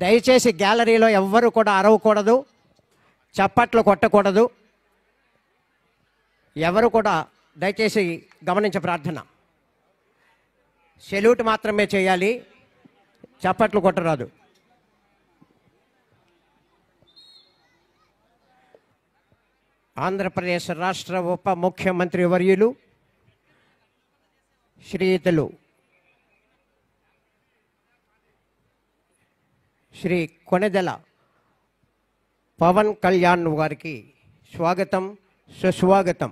దయచేసి గ్యాలరీలో ఎవ్వరూ కూడా అరవకూడదు, చప్పట్లు కొట్టకూడదు. ఎవరు కూడా దయచేసి గమనించే ప్రార్థన. సెల్యూట్ మాత్రమే చేయాలి, చప్పట్లు కొట్టరాదు. ఆంధ్రప్రదేశ్ రాష్ట్ర ఉప ముఖ్యమంత్రి వర్యులు శ్రీయుతులు శ్రీ కొణిదెల పవన్ కళ్యాణ్ గారికి స్వాగతం, సుస్వాగతం.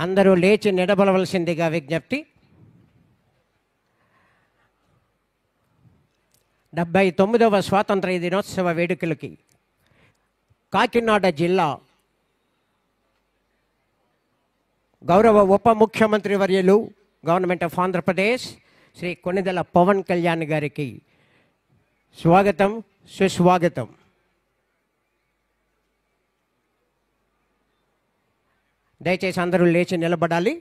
అందరూ లేచి నిలబడవలసిందిగా విజ్ఞప్తి. 79వ స్వాతంత్ర దినోత్సవ వేడుకలకి కాకినాడ జిల్లా గౌరవ ఉప ముఖ్యమంత్రి వర్యులు గవర్నమెంట్ ఆఫ్ ఆంధ్రప్రదేశ్ శ్రీ కొణిదెల పవన్ కళ్యాణ్ గారికి స్వాగతం, సుస్వాగతం. దయచేసి అందరూ లేచి నిలబడాలి.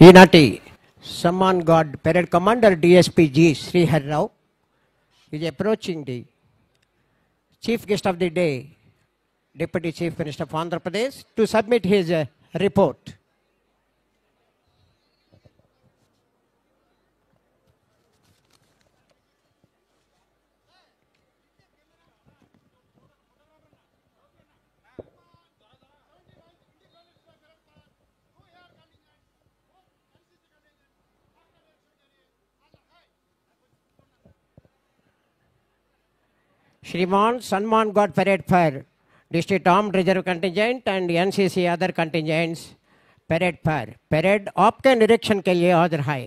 ఈనాటి సమ్మాన్ guard parade commander DSP G. Srihar Rao is approaching the Chief Guest of the Day, Deputy Chief Minister of Andhra Pradesh, to submit his report. Shriman Samman God Parade for District Armed Reserve Contingent and NCC other contingents parade आपके निरीक्षण के लिए हाजिर है.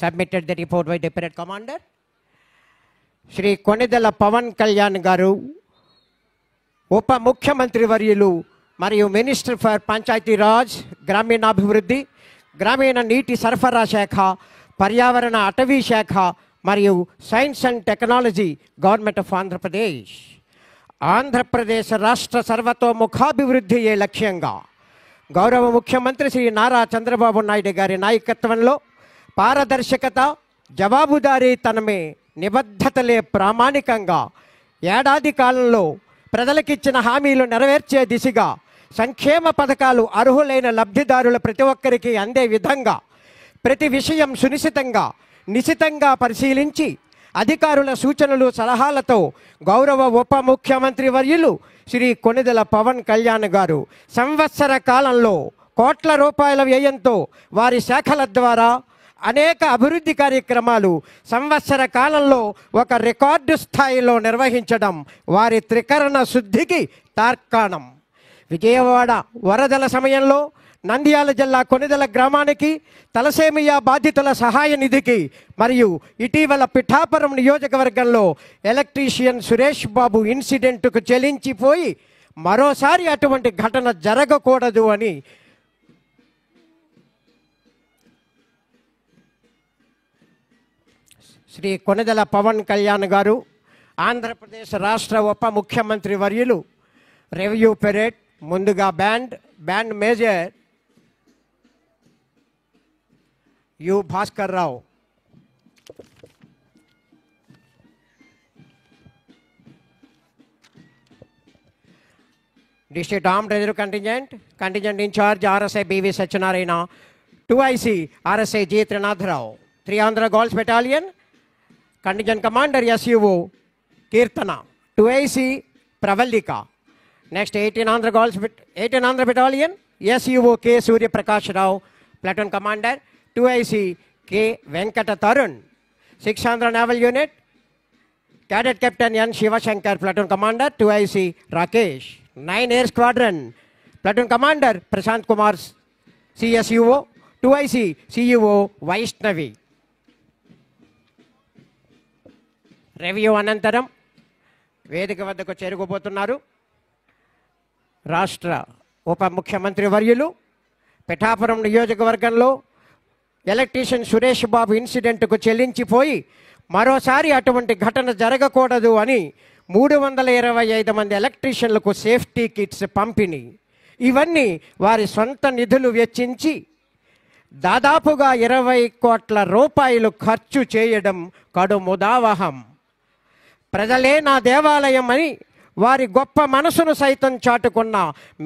Submitted the report by the parade commander Shri Konidela Pavan Kalyan Garu, ఉప ముఖ్యమంత్రి వర్యులు మరియు మినిస్టర్ ఫర్ పంచాయతీ రాజ్, గ్రామీణాభివృద్ధి, గ్రామీణ నీటి సరఫరా శాఖ, పర్యావరణ అటవీ శాఖ మరియు science and technology government of Andhra Pradesh. Andhra Pradesh రాష్ట్ర సర్వతోముఖాభివృద్ధియే లక్ష్యంగా గౌరవ ముఖ్యమంత్రి శ్రీ నారా చంద్రబాబు నాయుడు గారి నాయకత్వంలో పారదర్శకత, జవాబుదారీతనమే నిబద్ధతలే ప్రామాణికంగా ఏడాది కాలంలో ప్రజలకిచ్చిన హామీలు నెరవేర్చే దిశగా సంక్షేమ పథకాలు అర్హులైన లబ్ధిదారుల ప్రతి ఒక్కరికి అందే విధంగా ప్రతి విషయం సునిశితంగా నిశితంగా పరిశీలించి అధికారుల సూచనలు సలహాలతో గౌరవ ఉప ముఖ్యమంత్రి వర్యులు శ్రీ కొణిదెల పవన్ కళ్యాణ్ గారు సంవత్సర కాలంలో కోట్ల రూపాయల వ్యయంతో వారి శాఖల ద్వారా అనేక అభివృద్ధి కార్యక్రమాలు సంవత్సర కాలంలో ఒక రికార్డు స్థాయిలో నిర్వహించడం వారి త్రికరణ శుద్ధికి తార్కాణం. విజయవాడ వరదల సమయంలో నంద్యాల జిల్లా కొనిదెల గ్రామానికి తలసేమియా బాధితుల సహాయ నిధికి మరియు ఇటీవల పిఠాపురం నియోజకవర్గంలో ఎలక్ట్రీషియన్ సురేష్ బాబు ఇన్సిడెంట్కు చెలించిపోయి మరోసారి అటువంటి ఘటన జరగకూడదు అని శ్రీ కొనిదెల పవన్ కళ్యాణ్ గారు, ఆంధ్రప్రదేశ్ రాష్ట్ర ఉప ముఖ్యమంత్రి వర్యులు రెవెన్యూ పెరేడ్ ముందుగా band major U Bhaskar Rao, district armed reserve contingent in charge RSI BV Satyanarayana, 2IC RSI G Trinatharao, 3 Andhra Girls Battalion Contingent Commander SUO Kirtana, 2IC Pravallika. Next 18 Andhra Battalion SUO K Surya Prakash Rao, Platoon Commander 2IC K Venkata Tarun. 6 Andhra Naval Unit Cadet Captain N Shiva Shankar, Platoon Commander 2IC Rakesh. 9 Air Squadron Platoon Commander Prashant Kumar CSUO, 2IC CUO Vaishnavi. Review అనంతరం వేదిక వద్దకు చేరుకోబోతున్నారు రాష్ట్ర ఉప ముఖ్యమంత్రి వర్యులు. పిఠాపురం నియోజకవర్గంలో electrician Suresh Babu ఇన్సిడెంట్కు చెల్లించిపోయి మరోసారి అటువంటి ఘటన జరగకూడదు అని 325 మంది ఎలక్ట్రీషియన్లకు సేఫ్టీ కిట్స్ పంపిణీ. ఇవన్నీ వారి సొంత నిధులు వెచ్చించి దాదాపుగా 20 కోట్ల రూపాయలు ఖర్చు చేయడం కడుముదావహం. ప్రజలే నా దేవాలయం అని వారి గొప్ప మనసును సైతం చాటుకున్న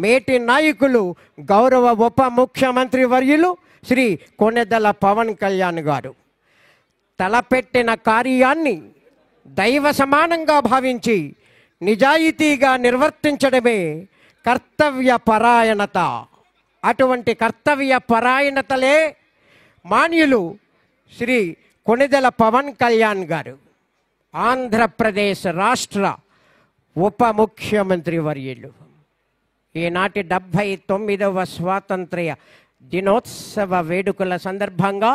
మేటి నాయకులు గౌరవ ఉప ముఖ్యమంత్రి వర్యులు శ్రీ కొనిదెల పవన్ కళ్యాణ్ గారు తలపెట్టిన కార్యాన్ని దైవ సమానంగా భావించి నిజాయితీగా నిర్వర్తించడమే కర్తవ్య పరాయణత. అటువంటి కర్తవ్య పరాయణతలే మాన్యులు శ్రీ కొనిదెల పవన్ కళ్యాణ్ గారు, ఆంధ్రప్రదేశ్ రాష్ట్ర ఉప ముఖ్యమంత్రి వర్యులు. ఈనాటి 79వ స్వాతంత్ర్య దినోత్సవ వేడుకల సందర్భంగా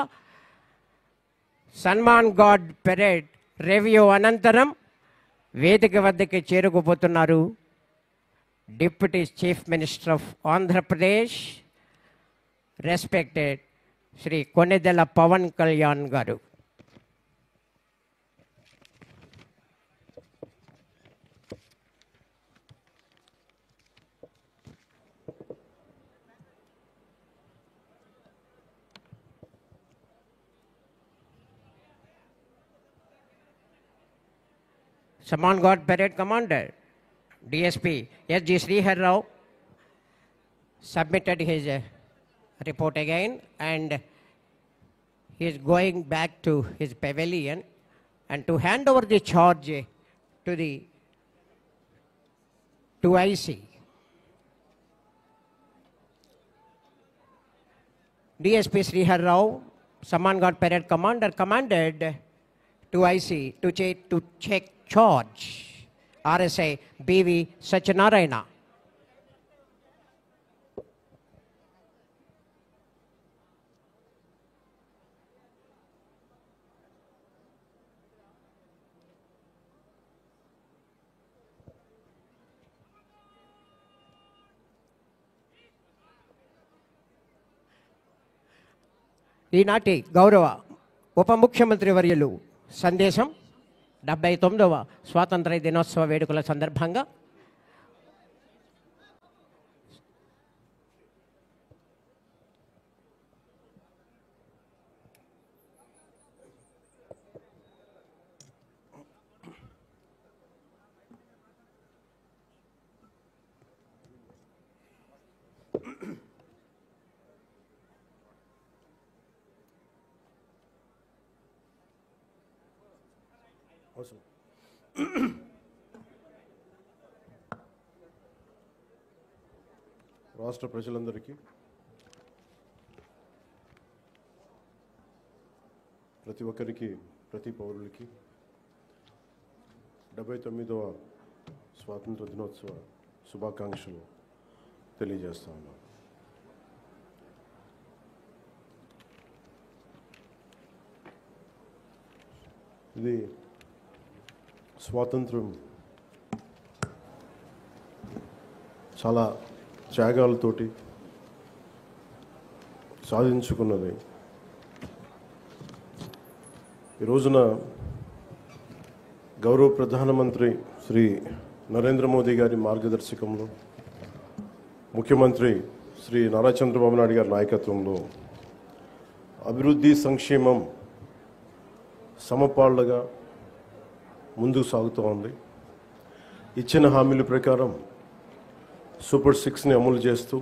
సన్మాన్ గార్డ్ పెరేడ్ రివ్యూ అనంతరం వేదిక వద్దకి చేరుకుపోతున్నారు deputy chief minister of Andhra Pradesh respected Shri Konidela Pawan Kalyan గారు. Saman Guard Parade Commander DSP SG Srihar Rao submitted his report again, and he is going back to his pavilion and to hand over the charge to the 2IC. DSP Srihar Rao, Saman Guard Parade Commander, commanded 2IC to check charge RSI BV Satyanarayana. ఈనాటి గౌరవ ఉప ముఖ్యమంత్రి వర్యులు సందేశం 79వ స్వాతంత్ర దినోత్సవ వేడుకల సందర్భంగా రాష్ట్ర ప్రజలందరికీ ప్రతి ఒక్కరికి, ప్రతి పౌరులకి 79వ స్వాతంత్ర దినోత్సవ శుభాకాంక్షలు తెలియజేస్తా ఉన్నాను. ఇది స్వాతంత్రం చాలా త్యాగాలతోటి సాధించుకున్నది. ఈ రోజున గౌరవ ప్రధానమంత్రి శ్రీ నరేంద్ర మోదీ గారి మార్గదర్శకంలో, ముఖ్యమంత్రి శ్రీ నారా చంద్రబాబు నాయుడు గారి నాయకత్వంలో అభివృద్ధి, సంక్షేమం సమపాళ్లుగా ముందుకు సాగుతూ ఉంది. ఇచ్చిన హామీల ప్రకారం సూపర్ 6ని అమలు చేస్తూ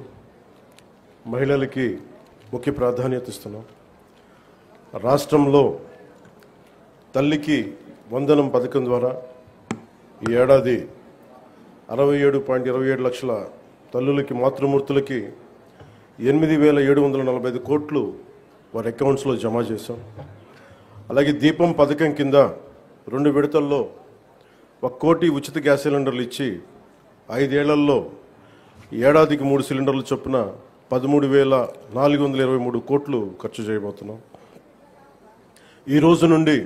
మహిళలకి ముఖ్య ప్రాధాన్యత ఇస్తున్నాం. రాష్ట్రంలో తల్లికి వందనం పథకం ద్వారా ఈ ఏడాది 67.27 లక్షల తల్లులకి, మాతృమూర్తులకి 8,745 కోట్లు వారి అకౌంట్స్లో జమ చేశాం. అలాగే దీపం పథకం కింద 2 విడతల్లో 1 కోటి ఉచిత గ్యాస్ సిలిండర్లు ఇచ్చి 5 ఏళ్లలో ఏడాదికి 3 సిలిండర్లు చొప్పున 13,423 కోట్లు ఖర్చు చేయబోతున్నాం. ఈ రోజు నుండి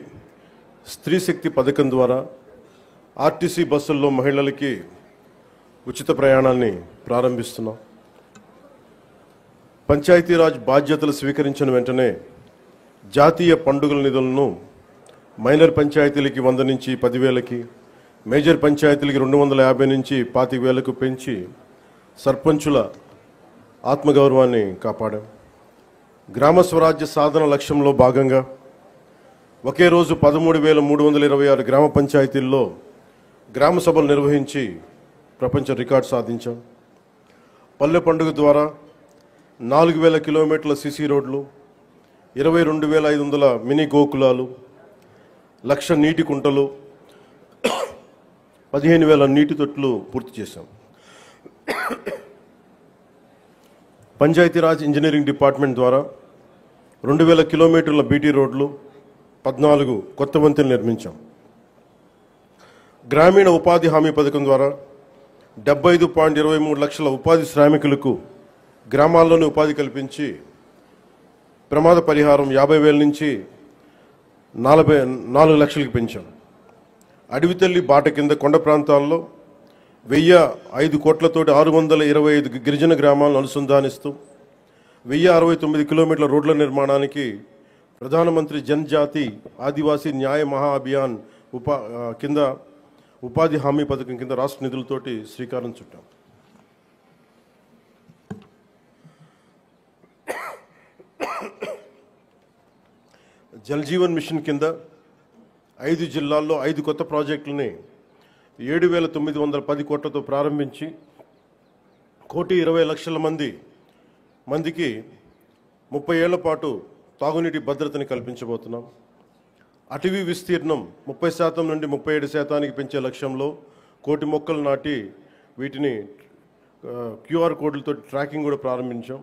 స్త్రీ శక్తి పథకం ద్వారా ఆర్టీసీ బస్సుల్లో మహిళలకి ఉచిత ప్రయాణాన్ని ప్రారంభిస్తున్నాం. పంచాయతీరాజ్ బాధ్యతలు స్వీకరించిన వెంటనే జాతీయ పండుగల నిధులను మైనర్ పంచాయతీలకి 100 నుంచి 10,000కి, మేజర్ పంచాయతీలకి 250 నుంచి 25,000కు పెంచి సర్పంచుల ఆత్మగౌరవాన్ని కాపాడాం. గ్రామ స్వరాజ్య సాధన లక్ష్యంలో భాగంగా ఒకే రోజు 13,326 గ్రామ పంచాయతీల్లో గ్రామ సభలు నిర్వహించి ప్రపంచ రికార్డు సాధించాం. పల్లె పండుగ ద్వారా 4,000 కిలోమీటర్ల సిసి రోడ్లు, 22,500 మినీ గోకులాలు, 1,00,000 నీటి కుంటలు, 15,000 నీటి తొట్లు పూర్తి చేశాం. పంచాయతీరాజ్ ఇంజనీరింగ్ డిపార్ట్మెంట్ ద్వారా 2,000 కిలోమీటర్ల బీటీ రోడ్లు, 14 కొత్త వంతెనలు నిర్మించాం. గ్రామీణ ఉపాధి హామీ పథకం ద్వారా 75.23 లక్షల ఉపాధి శ్రామికులకు గ్రామాల్లోనే ఉపాధి కల్పించి ప్రమాద పరిహారం 50,000 నుంచి 4 లక్షలకు పెంచాం. అడవి తల్లి బాట కింద కొండ ప్రాంతాల్లో 1,005 కోట్లతోటి 625 గిరిజన గ్రామాలను అనుసంధానిస్తూ 1,069 కిలోమీటర్ల రోడ్ల నిర్మాణానికి ప్రధానమంత్రి జనజాతి ఆదివాసీ న్యాయ మహా అభియాన్ కింద ఉపాధి హామీ పథకం కింద రాష్ట్ర నిధులతోటి శ్రీకారం చుట్టాం. జల్ జీవన్ మిషన్ కింద 5 జిల్లాల్లో 5 కొత్త ప్రాజెక్టులని 7,910 కోట్లతో ప్రారంభించి 1,20,00,000 మందికి 30 ఏళ్ల పాటు తాగునీటి భద్రతని కల్పించబోతున్నాం. అటవీ విస్తీర్ణం 30% నుండి 37% పెంచే లక్ష్యంలో 1 కోటి మొక్కలు నాటి వీటిని క్యూఆర్ కోడ్లతో ట్రాకింగ్ కూడా ప్రారంభించాం.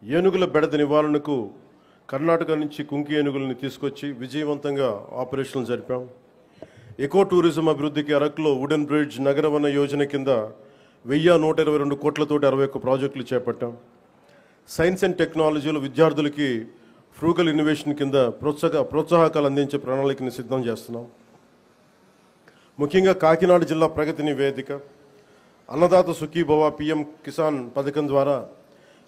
ఏనుగుల బెడద నివారణకు కర్ణాటక నుంచి కుంకి ఏనుగులని తీసుకొచ్చి విజయవంతంగా ఆపరేషన్లు జరిపాం. ఎకో టూరిజం అభివృద్ధికి అరకులో వుడెన్ బ్రిడ్జ్ నగరవన యోజన కింద 1,122 కోట్లతోటి 61 ప్రాజెక్టులు చేపట్టాం. సైన్స్ అండ్ టెక్నాలజీలో విద్యార్థులకి ఫ్రూగల్ ఇన్నోవేషన్ కింద ప్రోత్సాహకాలు అందించే ప్రణాళికని సిద్ధం చేస్తున్నాం. ముఖ్యంగా కాకినాడ జిల్లా ప్రగతి నివేదిక, అన్నదాత సుఖీభవ, పిఎం కిసాన్ పథకం ద్వారా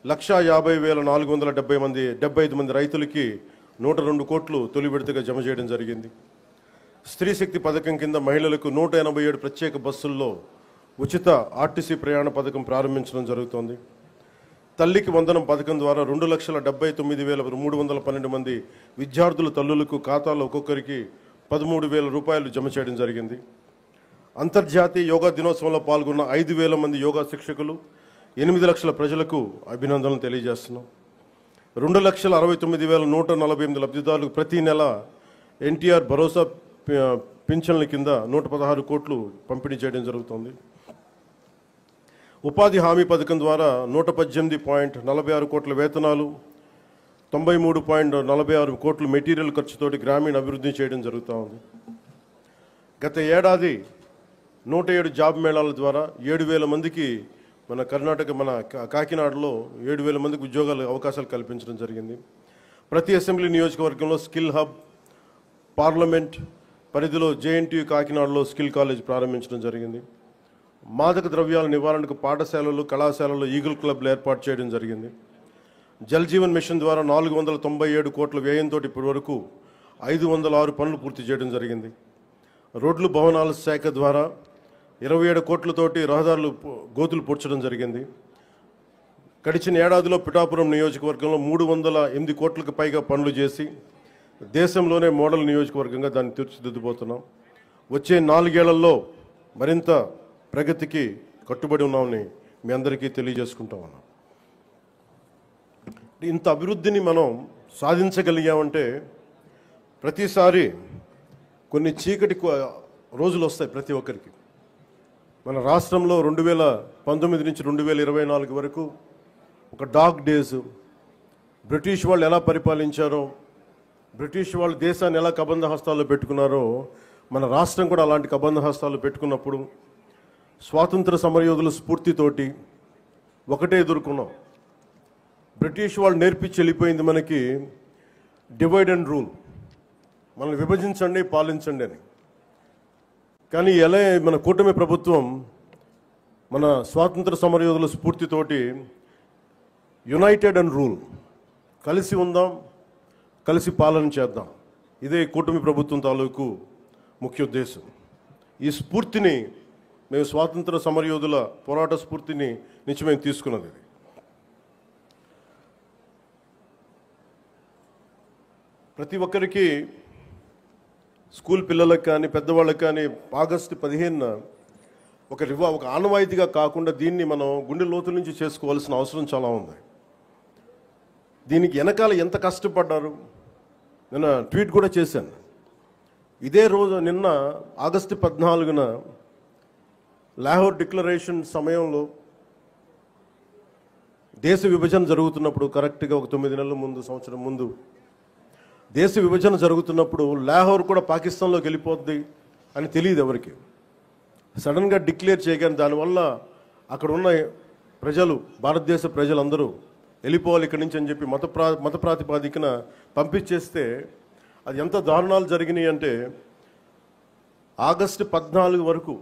1,50,475 మంది రైతులకి 102 కోట్లు తొలి విడతగా జమ చేయడం జరిగింది. స్త్రీ శక్తి పథకం కింద మహిళలకు 187 ప్రత్యేక బస్సుల్లో ఉచిత ఆర్టీసీ ప్రయాణ పథకం ప్రారంభించడం జరుగుతోంది. తల్లికి వందనం పథకం ద్వారా 2,79,312 మంది విద్యార్థుల తల్లులకు ఖాతాలో ఒక్కొక్కరికి 13,000 రూపాయలు జమ చేయడం జరిగింది. అంతర్జాతీయ యోగా దినోత్సవంలో పాల్గొన్న 5,000 మంది యోగా శిక్షకులు, 8 లక్షల ప్రజలకు అభినందనలు తెలియజేస్తున్నాం. 2,69,148 లబ్ధిదారులకు ప్రతి నెల ఎన్టీఆర్ భరోసా పింఛన్ల కింద 116 కోట్లు పంపిణీ చేయడం జరుగుతుంది. ఉపాధి హామీ పథకం ద్వారా 118.46 కోట్ల వేతనాలు, 93.46 కోట్లు మెటీరియల్ ఖర్చుతోటి గ్రామీణ అభివృద్ధి చేయడం జరుగుతూ ఉంది. గత ఏడాది 107 జాబ్ మేళాల ద్వారా 7,000 మందికి మన కర్ణాటక మన కాకినాడలో 7,000 మందికి ఉద్యోగాలు అవకాశాలు కల్పించడం జరిగింది. ప్రతి అసెంబ్లీ నియోజకవర్గంలో స్కిల్ హబ్, పార్లమెంట్ పరిధిలో జేఎన్టీయూ కాకినాడలో స్కిల్ కాలేజ్ ప్రారంభించడం జరిగింది. మాదక ద్రవ్యాల నివారణకు పాఠశాలలు, కళాశాలలు ఈగిల్ క్లబ్లు ఏర్పాటు చేయడం జరిగింది. జల్ జీవన్ మిషన్ ద్వారా 497 కోట్ల వ్యయంతో ఇప్పటి వరకు 506 పనులు పూర్తి చేయడం జరిగింది. రోడ్లు భవనాల శాఖ ద్వారా 27 కోట్లతోటి రహదారులు గోతులు పూడ్చడం జరిగింది. గడిచిన ఏడాదిలో పిఠాపురం నియోజకవర్గంలో 308 కోట్లకు పైగా పనులు చేసి దేశంలోనే మోడల్ నియోజకవర్గంగా దాన్ని తీర్చిదిద్దుబోతున్నాం. వచ్చే 4 ఏళ్లలో మరింత ప్రగతికి కట్టుబడి ఉన్నామని మీ అందరికీ తెలియజేసుకుంటా ఉన్నాం. ఇంత అభివృద్ధిని మనం సాధించగలిగామంటే ప్రతిసారి కొన్ని చీకటి రోజులు వస్తాయి ప్రతి ఒక్కరికి. మన రాష్ట్రంలో 2019 నుంచి 2024 వరకు ఒక డార్క్ డేస్. బ్రిటిష్ వాళ్ళు ఎలా పరిపాలించారో, బ్రిటిష్ వాళ్ళు దేశాన్ని ఎలా కబంధ హస్తాల్లో పెట్టుకున్నారో మన రాష్ట్రం కూడా అలాంటి కబంధ హస్తాలు పెట్టుకున్నప్పుడు స్వాతంత్ర సమరయోధుల స్ఫూర్తితోటి ఒకటే ఎదుర్కొన్నాం. బ్రిటిష్ వాళ్ళు నేర్పించి వెళ్ళిపోయింది మనకి డివైడ్ అండ్ రూల్, మనల్ని విభజించండి పాలించండి అని. కానీ ఎలా మన కూటమి ప్రభుత్వం మన స్వాతంత్ర సమరయోధుల స్ఫూర్తితోటి యునైటెడ్ అండ్ రూల్, కలిసి ఉందాం, కలిసి పాలన చేద్దాం, ఇదే కూటమి ప్రభుత్వం తాలూకు ముఖ్య ఉద్దేశం. ఈ స్ఫూర్తిని మేము స్వాతంత్ర సమరయోధుల పోరాట స్ఫూర్తిని నుంచి మేము తీసుకున్నది. ప్రతి ఒక్కరికి, స్కూల్ పిల్లలకు కానీ పెద్దవాళ్ళకి కానీ ఆగస్టు 15న ఒక ఆనవాయితీగా కాకుండా దీన్ని మనం గుండె లోతు నుంచి చేసుకోవాల్సిన అవసరం చాలా ఉంది. దీనికి వెనకాల ఎంత కష్టపడ్డారు నిన్న ట్వీట్ కూడా చేశాను. ఇదే రోజు నిన్న ఆగస్టు 14న లాహోర్ డిక్లరేషన్ సమయంలో దేశ విభజన జరుగుతున్నప్పుడు, కరెక్ట్గా ఒక 9 నెలల ముందు, సంవత్సరం ముందు దేశ విభజన జరుగుతున్నప్పుడు లాహోర్ కూడా పాకిస్తాన్లోకి వెళ్ళిపోద్ది అని తెలియదు ఎవరికి. సడన్గా డిక్లేర్ చేయగానే దానివల్ల అక్కడ ఉన్న ప్రజలు, భారతదేశ ప్రజలందరూ వెళ్ళిపోవాలి ఇక్కడి నుంచి అని చెప్పి మత ప్రాతిపాదికన పంపించేస్తే అది ఎంత దారుణాలు జరిగినాయి అంటే ఆగస్టు 14 వరకు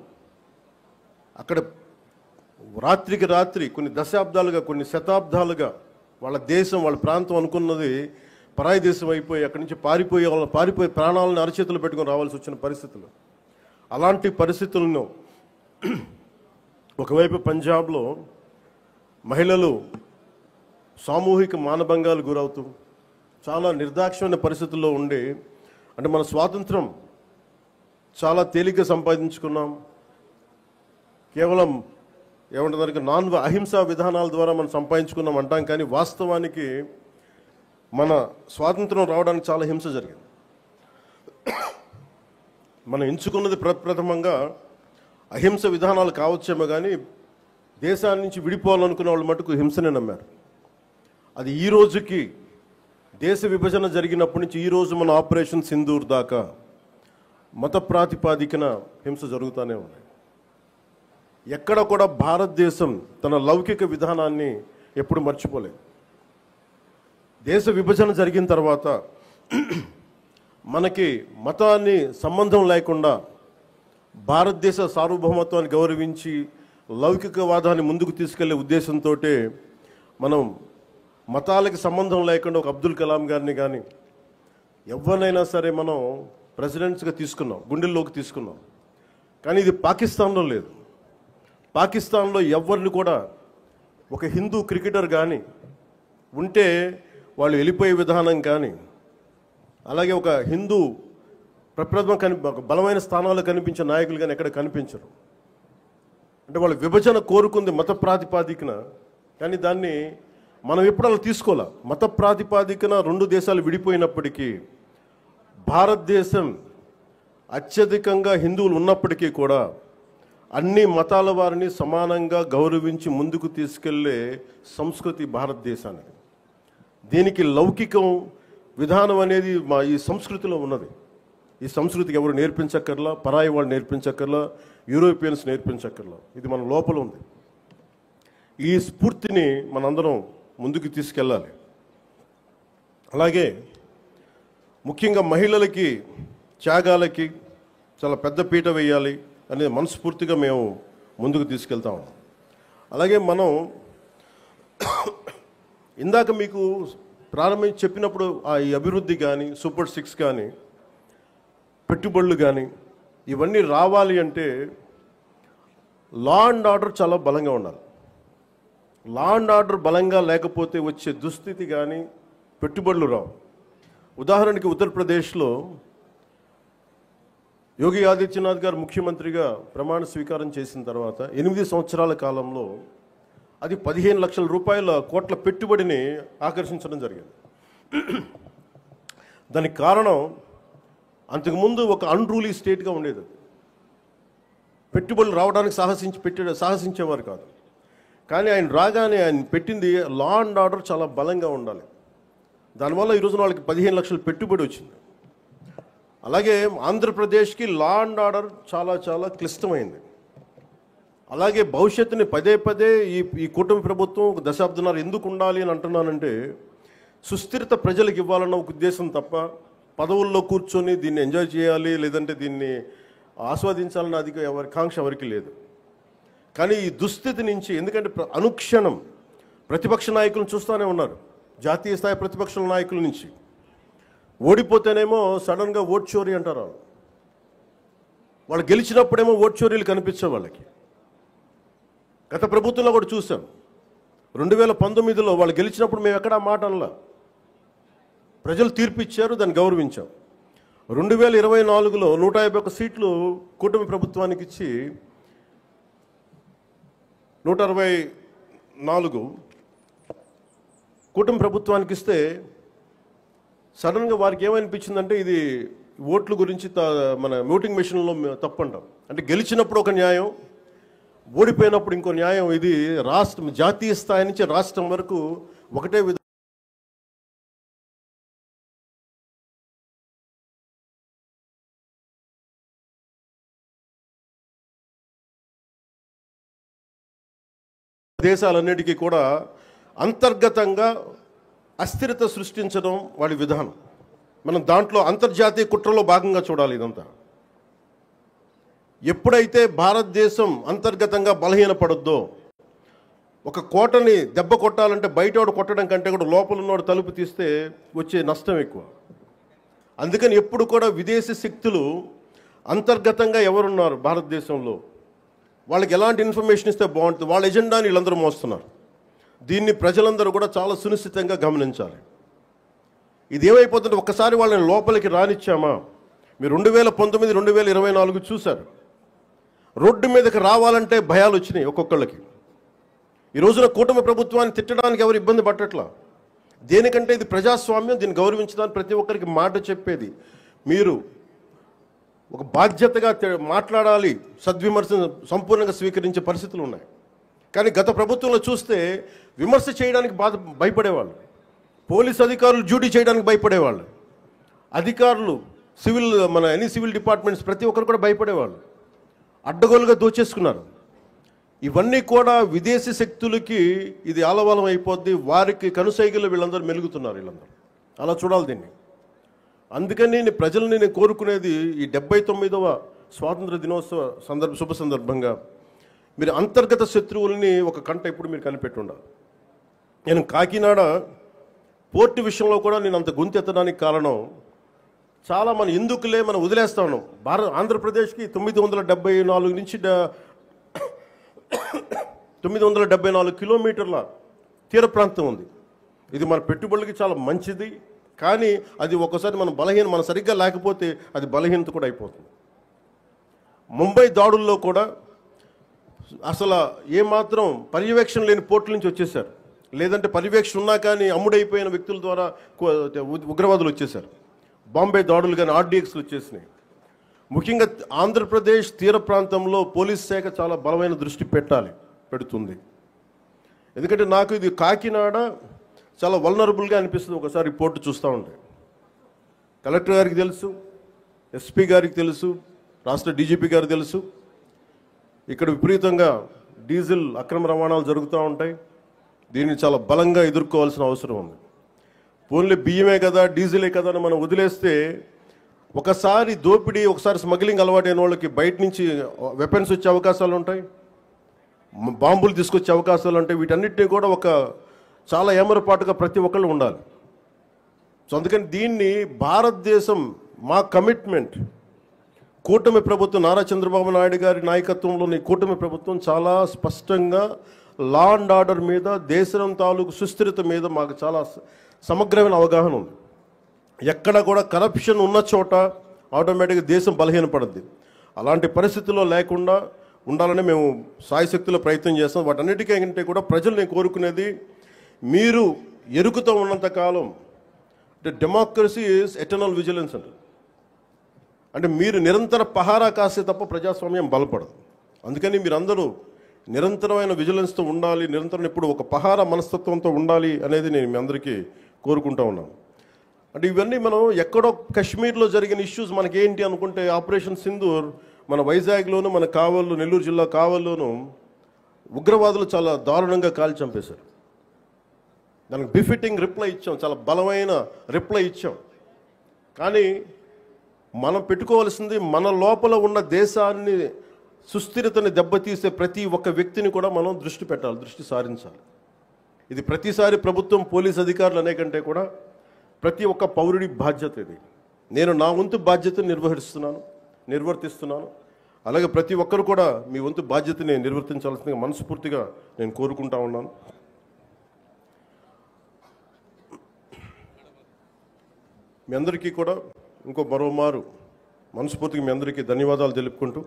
అక్కడ రాత్రికి రాత్రి కొన్ని దశాబ్దాలుగా, కొన్ని శతాబ్దాలుగా వాళ్ళ దేశం, వాళ్ళ ప్రాంతం అనుకున్నది పరాయి దేశం అయిపోయి అక్కడి నుంచి పారిపోయి ప్రాణాలను అరచేతులు పెట్టుకొని రావాల్సి వచ్చిన పరిస్థితులు. అలాంటి పరిస్థితులను ఒకవైపు పంజాబ్లో మహిళలు సామూహిక మానభంగాలు గురవుతూ చాలా నిర్దాక్షిణ్యమైన పరిస్థితుల్లో ఉండి, అంటే మన స్వాతంత్రం చాలా తేలిగ్గా సంపాదించుకున్నాం, కేవలం ఏమంటారు అహింసా విధానాల ద్వారా మనం సంపాదించుకున్నాం అంటాం. కానీ వాస్తవానికి మన స్వాతంత్రం రావడానికి చాలా హింస జరిగింది. మనం ఎంచుకున్నది ప్రప్రథమంగా అహింస విధానాలు కావచ్చేమో, కానీ దేశాన్ని నుంచి విడిపోవాలనుకున్న వాళ్ళు మటుకు హింసనే నమ్మారు. అది ఈ రోజుకి, దేశ విభజన జరిగినప్పటి నుంచి ఈ రోజు మన ఆపరేషన్ సింధూర్ దాకా మత ప్రాతిపాదికన హింస జరుగుతూనే ఉంది. ఎక్కడ కూడా భారతదేశం తన లౌకిక విధానాన్ని ఎప్పుడు మర్చిపోలేదు. దేశ విభజన జరిగిన తర్వాత మనకి మతాన్ని సంబంధం లేకుండా భారతదేశ సార్వభౌమత్వాన్ని గౌరవించి లౌకికవాదాన్ని ముందుకు తీసుకెళ్లే ఉద్దేశంతో మనం మతాలకి సంబంధం లేకుండా ఒక అబ్దుల్ కలాం గారిని కానీ ఎవరినైనా సరే మనం ప్రెసిడెంట్స్గా తీసుకున్నాం, గుండెల్లోకి తీసుకున్నాం. కానీ ఇది పాకిస్తాన్లో లేదు. పాకిస్తాన్లో ఎవరిని కూడా ఒక హిందూ క్రికెటర్ కానీ ఉంటే వాళ్ళు వెళ్ళిపోయే విధానం కానీ, అలాగే ఒక హిందూ ఒక బలమైన స్థానాల్లో కనిపించే నాయకులు కానీ ఎక్కడ కనిపించరు. అంటే వాళ్ళు విభజన కోరుకుంది మత ప్రాతిపాదికన, కానీ దాన్ని మనం ఎప్పుడు అలా తీసుకోవాలి. మత ప్రాతిపాదికన 2 దేశాలు విడిపోయినప్పటికీ భారతదేశం అత్యధికంగా హిందువులు ఉన్నప్పటికీ కూడా అన్ని మతాల వారిని సమానంగా గౌరవించి ముందుకు తీసుకెళ్లే సంస్కృతి భారతదేశానికి. దీనికి లౌకికం విధానం అనేది మా ఈ సంస్కృతిలో ఉన్నది. ఈ సంస్కృతికి ఎవరు నేర్పించక్కర్లా, పరాయి వాళ్ళు నేర్పించక్కర్లా, యూరోపియన్స్ నేర్పించక్కర్లా. ఇది మన లోపల ఉంది. ఈ స్ఫూర్తిని మనందరం ముందుకు తీసుకెళ్ళాలి. అలాగే ముఖ్యంగా మహిళలకి త్యాగాలకి చాలా పెద్ద పీట వేయాలి అనేది మనస్ఫూర్తిగా మేము ముందుకు తీసుకెళ్తాం. అలాగే మనం ఇందాక మీకు ప్రారంభించి చెప్పినప్పుడు ఈ అభివృద్ధి కానీ, సూపర్ 6 కానీ, పెట్టుబడులు కానీ ఇవన్నీ రావాలి అంటే లా అండ్ ఆర్డర్ చాలా బలంగా ఉండాలి. లా అండ్ ఆర్డర్ బలంగా లేకపోతే వచ్చే దుస్థితి కానీ పెట్టుబడులు రావు. ఉదాహరణకి ఉత్తరప్రదేశ్లో యోగి ఆదిత్యనాథ్ గారు ముఖ్యమంత్రిగా ప్రమాణ స్వీకారం చేసిన తర్వాత 8 సంవత్సరాల కాలంలో అది 15 లక్షల రూపాయల కోట్ల పెట్టుబడిని ఆకర్షించడం జరిగింది. దానికి కారణం అంతకుముందు ఒక అన్రూలీ స్టేట్గా ఉండేది. పెట్టుబడులు రావడానికి సాహసించేవారు కాదు. కానీ ఆయన రాగానే ఆయన పెట్టింది లా అండ్ ఆర్డర్ చాలా బలంగా ఉండాలి. దానివల్ల ఈరోజు వాళ్ళకి 15 లక్షల పెట్టుబడి వచ్చింది. అలాగే ఆంధ్రప్రదేశ్కి లా అండ్ ఆర్డర్ చాలా చాలా క్లిష్టమైంది. అలాగే భవిష్యత్తుని పదే పదే ఈ కూటమి ప్రభుత్వం ఒక దశాబ్దన్నర ఎందుకు ఉండాలి అని అంటున్నానంటే సుస్థిరత ప్రజలకు ఇవ్వాలన్న ఒక ఉద్దేశం తప్ప పదవుల్లో కూర్చొని దీన్ని ఎంజాయ్ చేయాలి లేదంటే దీన్ని ఆస్వాదించాలన్న ఎవరి కాంక్ష ఎవరికి లేదు. కానీ ఈ దుస్థితి నుంచి ఎందుకంటే అనుక్షణం ప్రతిపక్ష నాయకులను చూస్తూనే ఉన్నారు. జాతీయ స్థాయి ప్రతిపక్ష నాయకుల నుంచి ఓడిపోతేనేమో సడన్గా ఓట్ చోరీ అంటారు. వాళ్ళు గెలిచినప్పుడేమో ఓట్ చోరీలు కనిపించే వాళ్ళకి. గత ప్రభుత్వంలో కూడా చూసాం. 2019లో వాళ్ళు గెలిచినప్పుడు మేము ఎక్కడా మాట అనలా. ప్రజలు తీర్పు ఇచ్చారు, దాన్ని గౌరవించాం. 2024లో 151 సీట్లు కూటమి ప్రభుత్వానికి ఇచ్చి 164 కూటమి ప్రభుత్వానికి ఇస్తే సడన్గా వారికి ఏమనిపించిందంటే ఇది ఓట్ల గురించి మన ఓటింగ్ మెషిన్లో తప్పు అంటాం. అంటే గెలిచినప్పుడు ఒక న్యాయం, ఓడిపోయినప్పుడు ఇంకో న్యాయం. ఇది రాష్ట్రం జాతీయ స్థాయి నుంచి రాష్ట్రం వరకు ఒకటే దేశాలన్నిటికీ కూడా అంతర్గతంగా అస్థిరత సృష్టించడం వాడి విధానం. మనం దాంట్లో అంతర్జాతీయ కుట్రలో భాగంగా చూడాలి ఇదంతా. ఎప్పుడైతే భారతదేశం అంతర్గతంగా బలహీనపడద్దో, ఒక కోటని దెబ్బ కొట్టాలంటే బయటోడు కొట్టడం కంటే కూడా లోపల ఉన్నోడు తలుపు తీస్తే వచ్చే నష్టం ఎక్కువ. అందుకని ఎప్పుడు కూడా విదేశీ శక్తులు అంతర్గతంగా ఎవరున్నారు భారతదేశంలో, వాళ్ళకి ఎలాంటి ఇన్ఫర్మేషన్ ఇస్తే బాగుంటుంది, వాళ్ళ ఎజెండాని వీళ్ళందరూ మోస్తున్నారు. దీన్ని ప్రజలందరూ కూడా చాలా సునిశ్చితంగా గమనించాలి. ఇది ఏమైపోతుంటే ఒక్కసారి వాళ్ళని లోపలికి రానిచ్చామా, మీరు 2019, 2024 చూశారు. రోడ్డు మీదకి రావాలంటే భయాలు వచ్చినాయి ఒక్కొక్కళ్ళకి. ఈ రోజున కూటమి ప్రభుత్వాన్ని తిట్టడానికి ఎవరు ఇబ్బంది పట్టట్లా. దేనికంటే ఇది ప్రజాస్వామ్యం, దీన్ని గౌరవించడానికి ప్రతి ఒక్కరికి మాట చెప్పేది. మీరు ఒక బాధ్యతగా మాట్లాడాలి, సద్విమర్శను సంపూర్ణంగా స్వీకరించే పరిస్థితులు ఉన్నాయి. కానీ గత ప్రభుత్వంలో చూస్తే విమర్శ చేయడానికి భయపడేవాళ్ళు. పోలీస్ అధికారులు డ్యూటీ చేయడానికి భయపడేవాళ్ళు. అధికారులు ఎనీ సివిల్ డిపార్ట్మెంట్స్ ప్రతి ఒక్కరు కూడా భయపడేవాళ్ళు. అడ్డగోలుగా దోచేసుకున్నారు. ఇవన్నీ కూడా విదేశీ శక్తులకి ఇది ఆలవాలం అయిపోద్ది. వారికి కనుసైగలు వీళ్ళందరూ మెలుగుతున్నారు. వీళ్ళందరూ అలా చూడాలి దీన్ని. అందుకని నేను ప్రజల్ని కోరుకునేది ఈ 79వ స్వాతంత్ర దినోత్సవ శుభ సందర్భంగా మీరు అంతర్గత శత్రువుల్ని ఒక కంట ఇప్పుడు మీరు కనిపెట్టి ఉండాలి. నేను కాకినాడ పోర్టు విషయంలో కూడా నేను అంత గొంతెత్తడానికి కారణం చాలా మనం ఎందుకులే మనం వదిలేస్తా ఉన్నాం. ఆంధ్రప్రదేశ్కి 974 నుంచి 974 కిలోమీటర్ల తీర ప్రాంతం ఉంది. ఇది మన పెట్టుబడులకి చాలా మంచిది. కానీ అది ఒక్కసారి మనం సరిగ్గా లేకపోతే అది బలహీనత కూడా అయిపోతుంది. ముంబై దాడుల్లో కూడా అసలు ఏమాత్రం పర్యవేక్షణ లేని పోర్టుల నుంచి వచ్చేసారు. లేదంటే పర్యవేక్షణ ఉన్నా కానీ అమ్ముడైపోయిన వ్యక్తుల ద్వారా ఉగ్రవాదులు వచ్చేసారు. బాంబే దాడులు కానీ ఆర్డీఎక్స్లు వచ్చేసినాయి. ముఖ్యంగా ఆంధ్రప్రదేశ్ తీర ప్రాంతంలో పోలీస్ శాఖ చాలా బలమైన దృష్టి పెడుతుంది. ఎందుకంటే నాకు ఇది కాకినాడ చాలా వల్నరబుల్గా అనిపిస్తుంది ఒకసారి రిపోర్ట్ చూస్తూ ఉంటే. కలెక్టర్ గారికి తెలుసు, ఎస్పీ గారికి తెలుసు, రాష్ట్ర డీజీపీ గారికి తెలుసు, ఇక్కడ విపరీతంగా డీజిల్ అక్రమ రవాణాలు జరుగుతూ ఉంటాయి. దీన్ని చాలా బలంగా ఎదుర్కోవాల్సిన అవసరం ఉంది. ఓన్లీ బియ్యమే కదా, డీజిలే కదా అని మనం వదిలేస్తే ఒకసారి దోపిడీ, ఒకసారి స్మగ్లింగ్ అలవాటైన వాళ్ళకి బయట నుంచి వెపన్స్ వచ్చే అవకాశాలు ఉంటాయి, బాంబులు తీసుకొచ్చే అవకాశాలు ఉంటాయి. వీటన్నిటినీ కూడా ఒక చాలా ఏమరపాటుగా ప్రతి ఒక్కళ్ళు ఉండాలి. సో అందుకని దీన్ని భారతదేశం, మా కమిట్మెంట్, కూటమి ప్రభుత్వం, నారా చంద్రబాబు నాయుడు గారి నాయకత్వంలోని కూటమి ప్రభుత్వం చాలా స్పష్టంగా లా అండ్ ఆర్డర్ మీద, దేశం తాలూకు సుస్థిరత మీద మాకు చాలా సమగ్రమైన అవగాహన ఉంది. ఎక్కడ కూడా కరప్షన్ ఉన్న చోట ఆటోమేటిక్గా దేశం బలహీనపడుద్ది. అలాంటి పరిస్థితుల్లో లేకుండా ఉండాలని మేము సాయశక్తిలో ప్రయత్నం చేస్తాం. వాటన్నిటికంటే కూడా ప్రజలు నేను కోరుకునేది, మీరు ఎరుకుతో ఉన్నంతకాలం అంటే డెమోక్రసీ ఈజ్ ఎటర్నల్ విజిలెన్స్ అంటారు. అంటే మీరు నిరంతర పహారా కాస్తే తప్ప ప్రజాస్వామ్యం బలపడదు. అందుకని మీరందరూ నిరంతరమైన విజిలెన్స్తో ఉండాలి, నిరంతరం ఇప్పుడు ఒక పహారా మనస్తత్వంతో ఉండాలి అనేది నేను మీ అందరికీ కోరుకుంటూ ఉన్నాను. అంటే ఇవన్నీ మనం ఎక్కడో కాశ్మీర్లో జరిగిన ఇష్యూస్ మనకేంటి అనుకుంటే, ఆపరేషన్ సింధూర్ మన వైజాగ్లోను, మన కావల్లో, నెల్లూరు జిల్లా కావల్లోనూ ఉగ్రవాదులు చాలా దారుణంగా కాల్చి చంపేశారు. దానికి బిఫిటింగ్ రిప్లై ఇచ్చాం, చాలా బలమైన రిప్లై ఇచ్చాం. కానీ మనం పెట్టుకోవాల్సింది, మన లోపల ఉన్న దేశాన్ని సుస్థిరతని దెబ్బతీసే ప్రతి ఒక్క వ్యక్తిని కూడా మనం దృష్టి పెట్టాలి, దృష్టి సారించాలి. ఇది ప్రతిసారి ప్రభుత్వం, పోలీస్ అధికారులు అనే కంటే కూడా ప్రతి ఒక్క పౌరుడి బాధ్యత ఇది. నేను నా వంతు బాధ్యతను నిర్వర్తిస్తున్నాను. అలాగే ప్రతి ఒక్కరు కూడా మీ వంతు బాధ్యతని నిర్వర్తించాల్సిందిగా మనస్ఫూర్తిగా నేను కోరుకుంటా ఉన్నాను. మీ అందరికీ కూడా మరోమారు మనస్ఫూర్తిగా మీ అందరికీ ధన్యవాదాలు తెలుపుకుంటూ,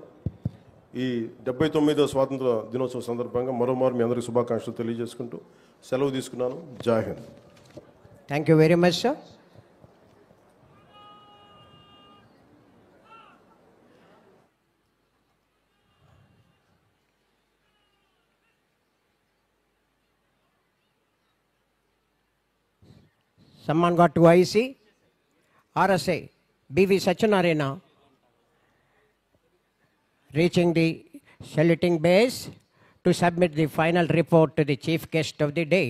ఈ 79వ స్వాతంత్ర దినోత్సవం సందర్భంగా మరోమారు మీ అందరికీ శుభాకాంక్షలు తెలియజేసుకుంటూ సెలవు తీసుకున్నాను. జై Hind. Thank you very much, sir. Someone got to IC, RSA, BV Satyanarayana, reaching the saluting base to submit the final report to the chief guest of the day.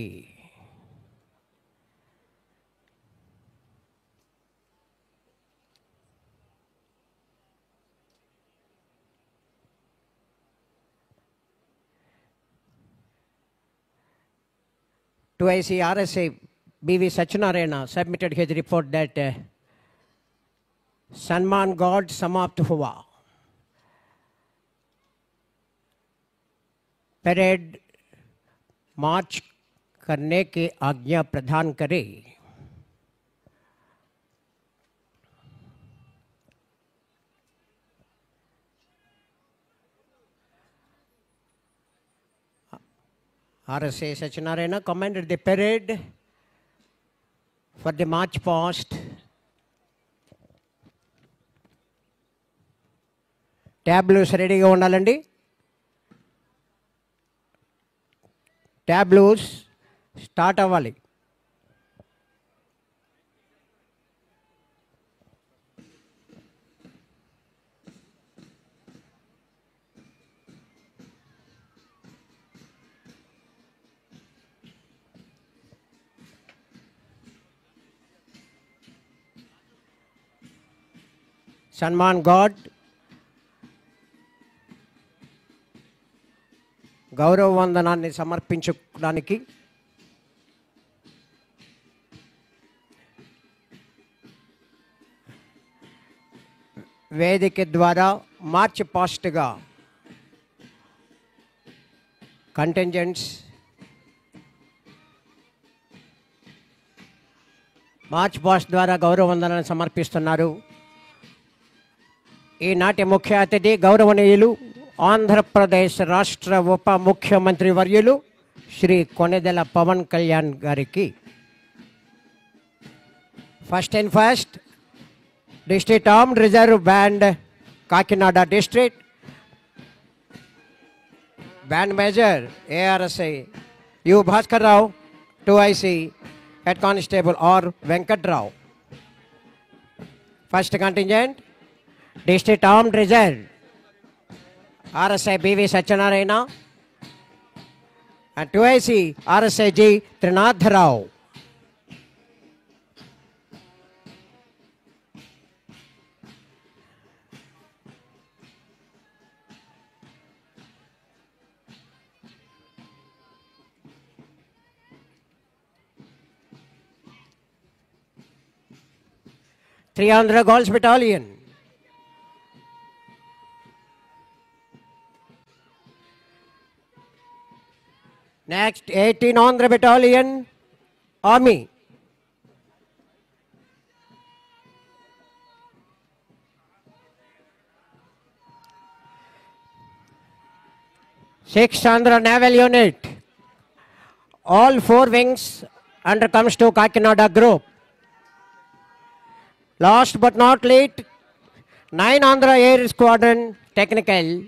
To IC RSA, BV Satyanarayana submitted his report that सम्मान God समाप्त हुआ, parade मार्च करने की आज्ञा प्रदान करे। RSA Satyanarayana commanded the parade for the march past. ట్యాబ్లూస్ రెడీగా ఉండాలండి. ట్యాబ్లూస్ స్టార్ట్ అవ్వాలి. సన్మాన్ గాడ్ గౌరవ వందనాన్ని సమర్పించుకోవడానికి వేదిక ద్వారా మార్చ్ పాస్ట్గా కంటింజెంట్స్ మార్చ్ పాస్ట్ ద్వారా గౌరవ వందనాన్ని సమర్పిస్తున్నారు. ఈనాటి ముఖ్య అతిథి గౌరవనీయులు ఆంధ్రప్రదేశ్ రాష్ట్ర ఉప ముఖ్యమంత్రి వర్యులు శ్రీ కొణిదెల పవన్ కళ్యాణ్ గారికి. First and first district armed reserve band Kakinada district band major ARSI you Bhaskar Rao, 2IC Head Constable R. Venkat Rao. First contingent, District Armed Reserve, RSI B.V. Satyanarayana, and 2IC RSI G. Trinath Rao. Three Andhra Girls Battalion. Next, 18 Andhra Battalion, Army. Six Andhra Naval Unit. All four wings under comes to Kakinada Group. Last but not least, 9 Andhra Air Squadron Technical,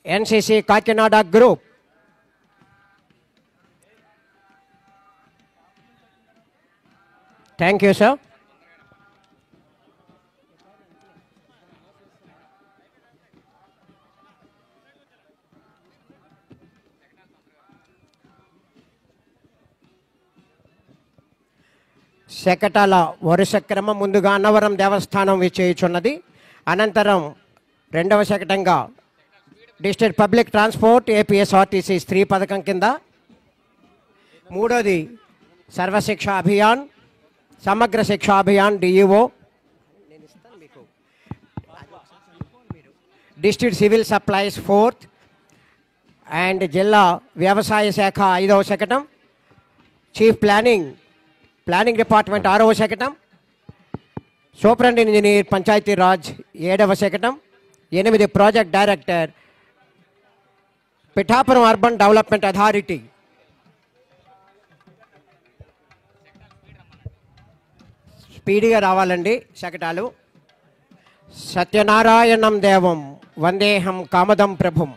NCC Kakinada Group. Thank you, sir. శకటాల వరుస క్రమం ముందుగా అన్నవరం దేవస్థానం విచ్చేయుచున్నది. అనంతరం రెండవ శకటంగా district public transport APSRTC స్త్రీ పథకం కింద, మూడోది సర్వశిక్ష అభియాన్, సమగ్ర శిక్షా Abhiyan DEO, district civil supplies fourth and జిల్లా వ్యవసాయ శాఖ ఐదవ శకటం, చీఫ్ ప్లానింగ్ డిపార్ట్మెంట్ ఆరవ శకటం, సూపరింట్ ఇంజనీర్ పంచాయతీరాజ్ ఏడవ శకటం, 8 project director Pithapuram urban development authority. స్పీడ్గా రావాలండి శకటాలు. సత్యనారాయణం దేవం వందేహం కామదం ప్రభుం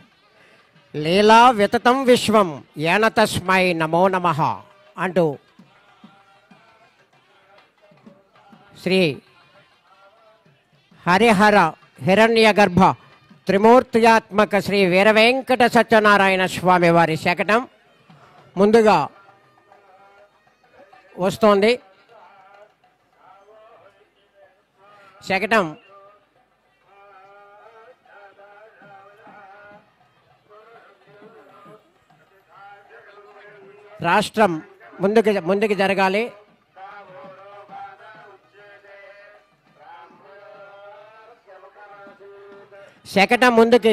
లీలా వితతం విశ్వం ఏన తస్మై నమో నమః అంటూ శ్రీ హరిహర హిరణ్య గర్భ త్రిమూర్త్యాత్మక శ్రీ వీరవెంకట సత్యనారాయణ స్వామి వారి శకటం ముందుగా వస్తోంది. శకటం రాష్ట్రం ముందుకు జరగాలి. శకటం ముందుకి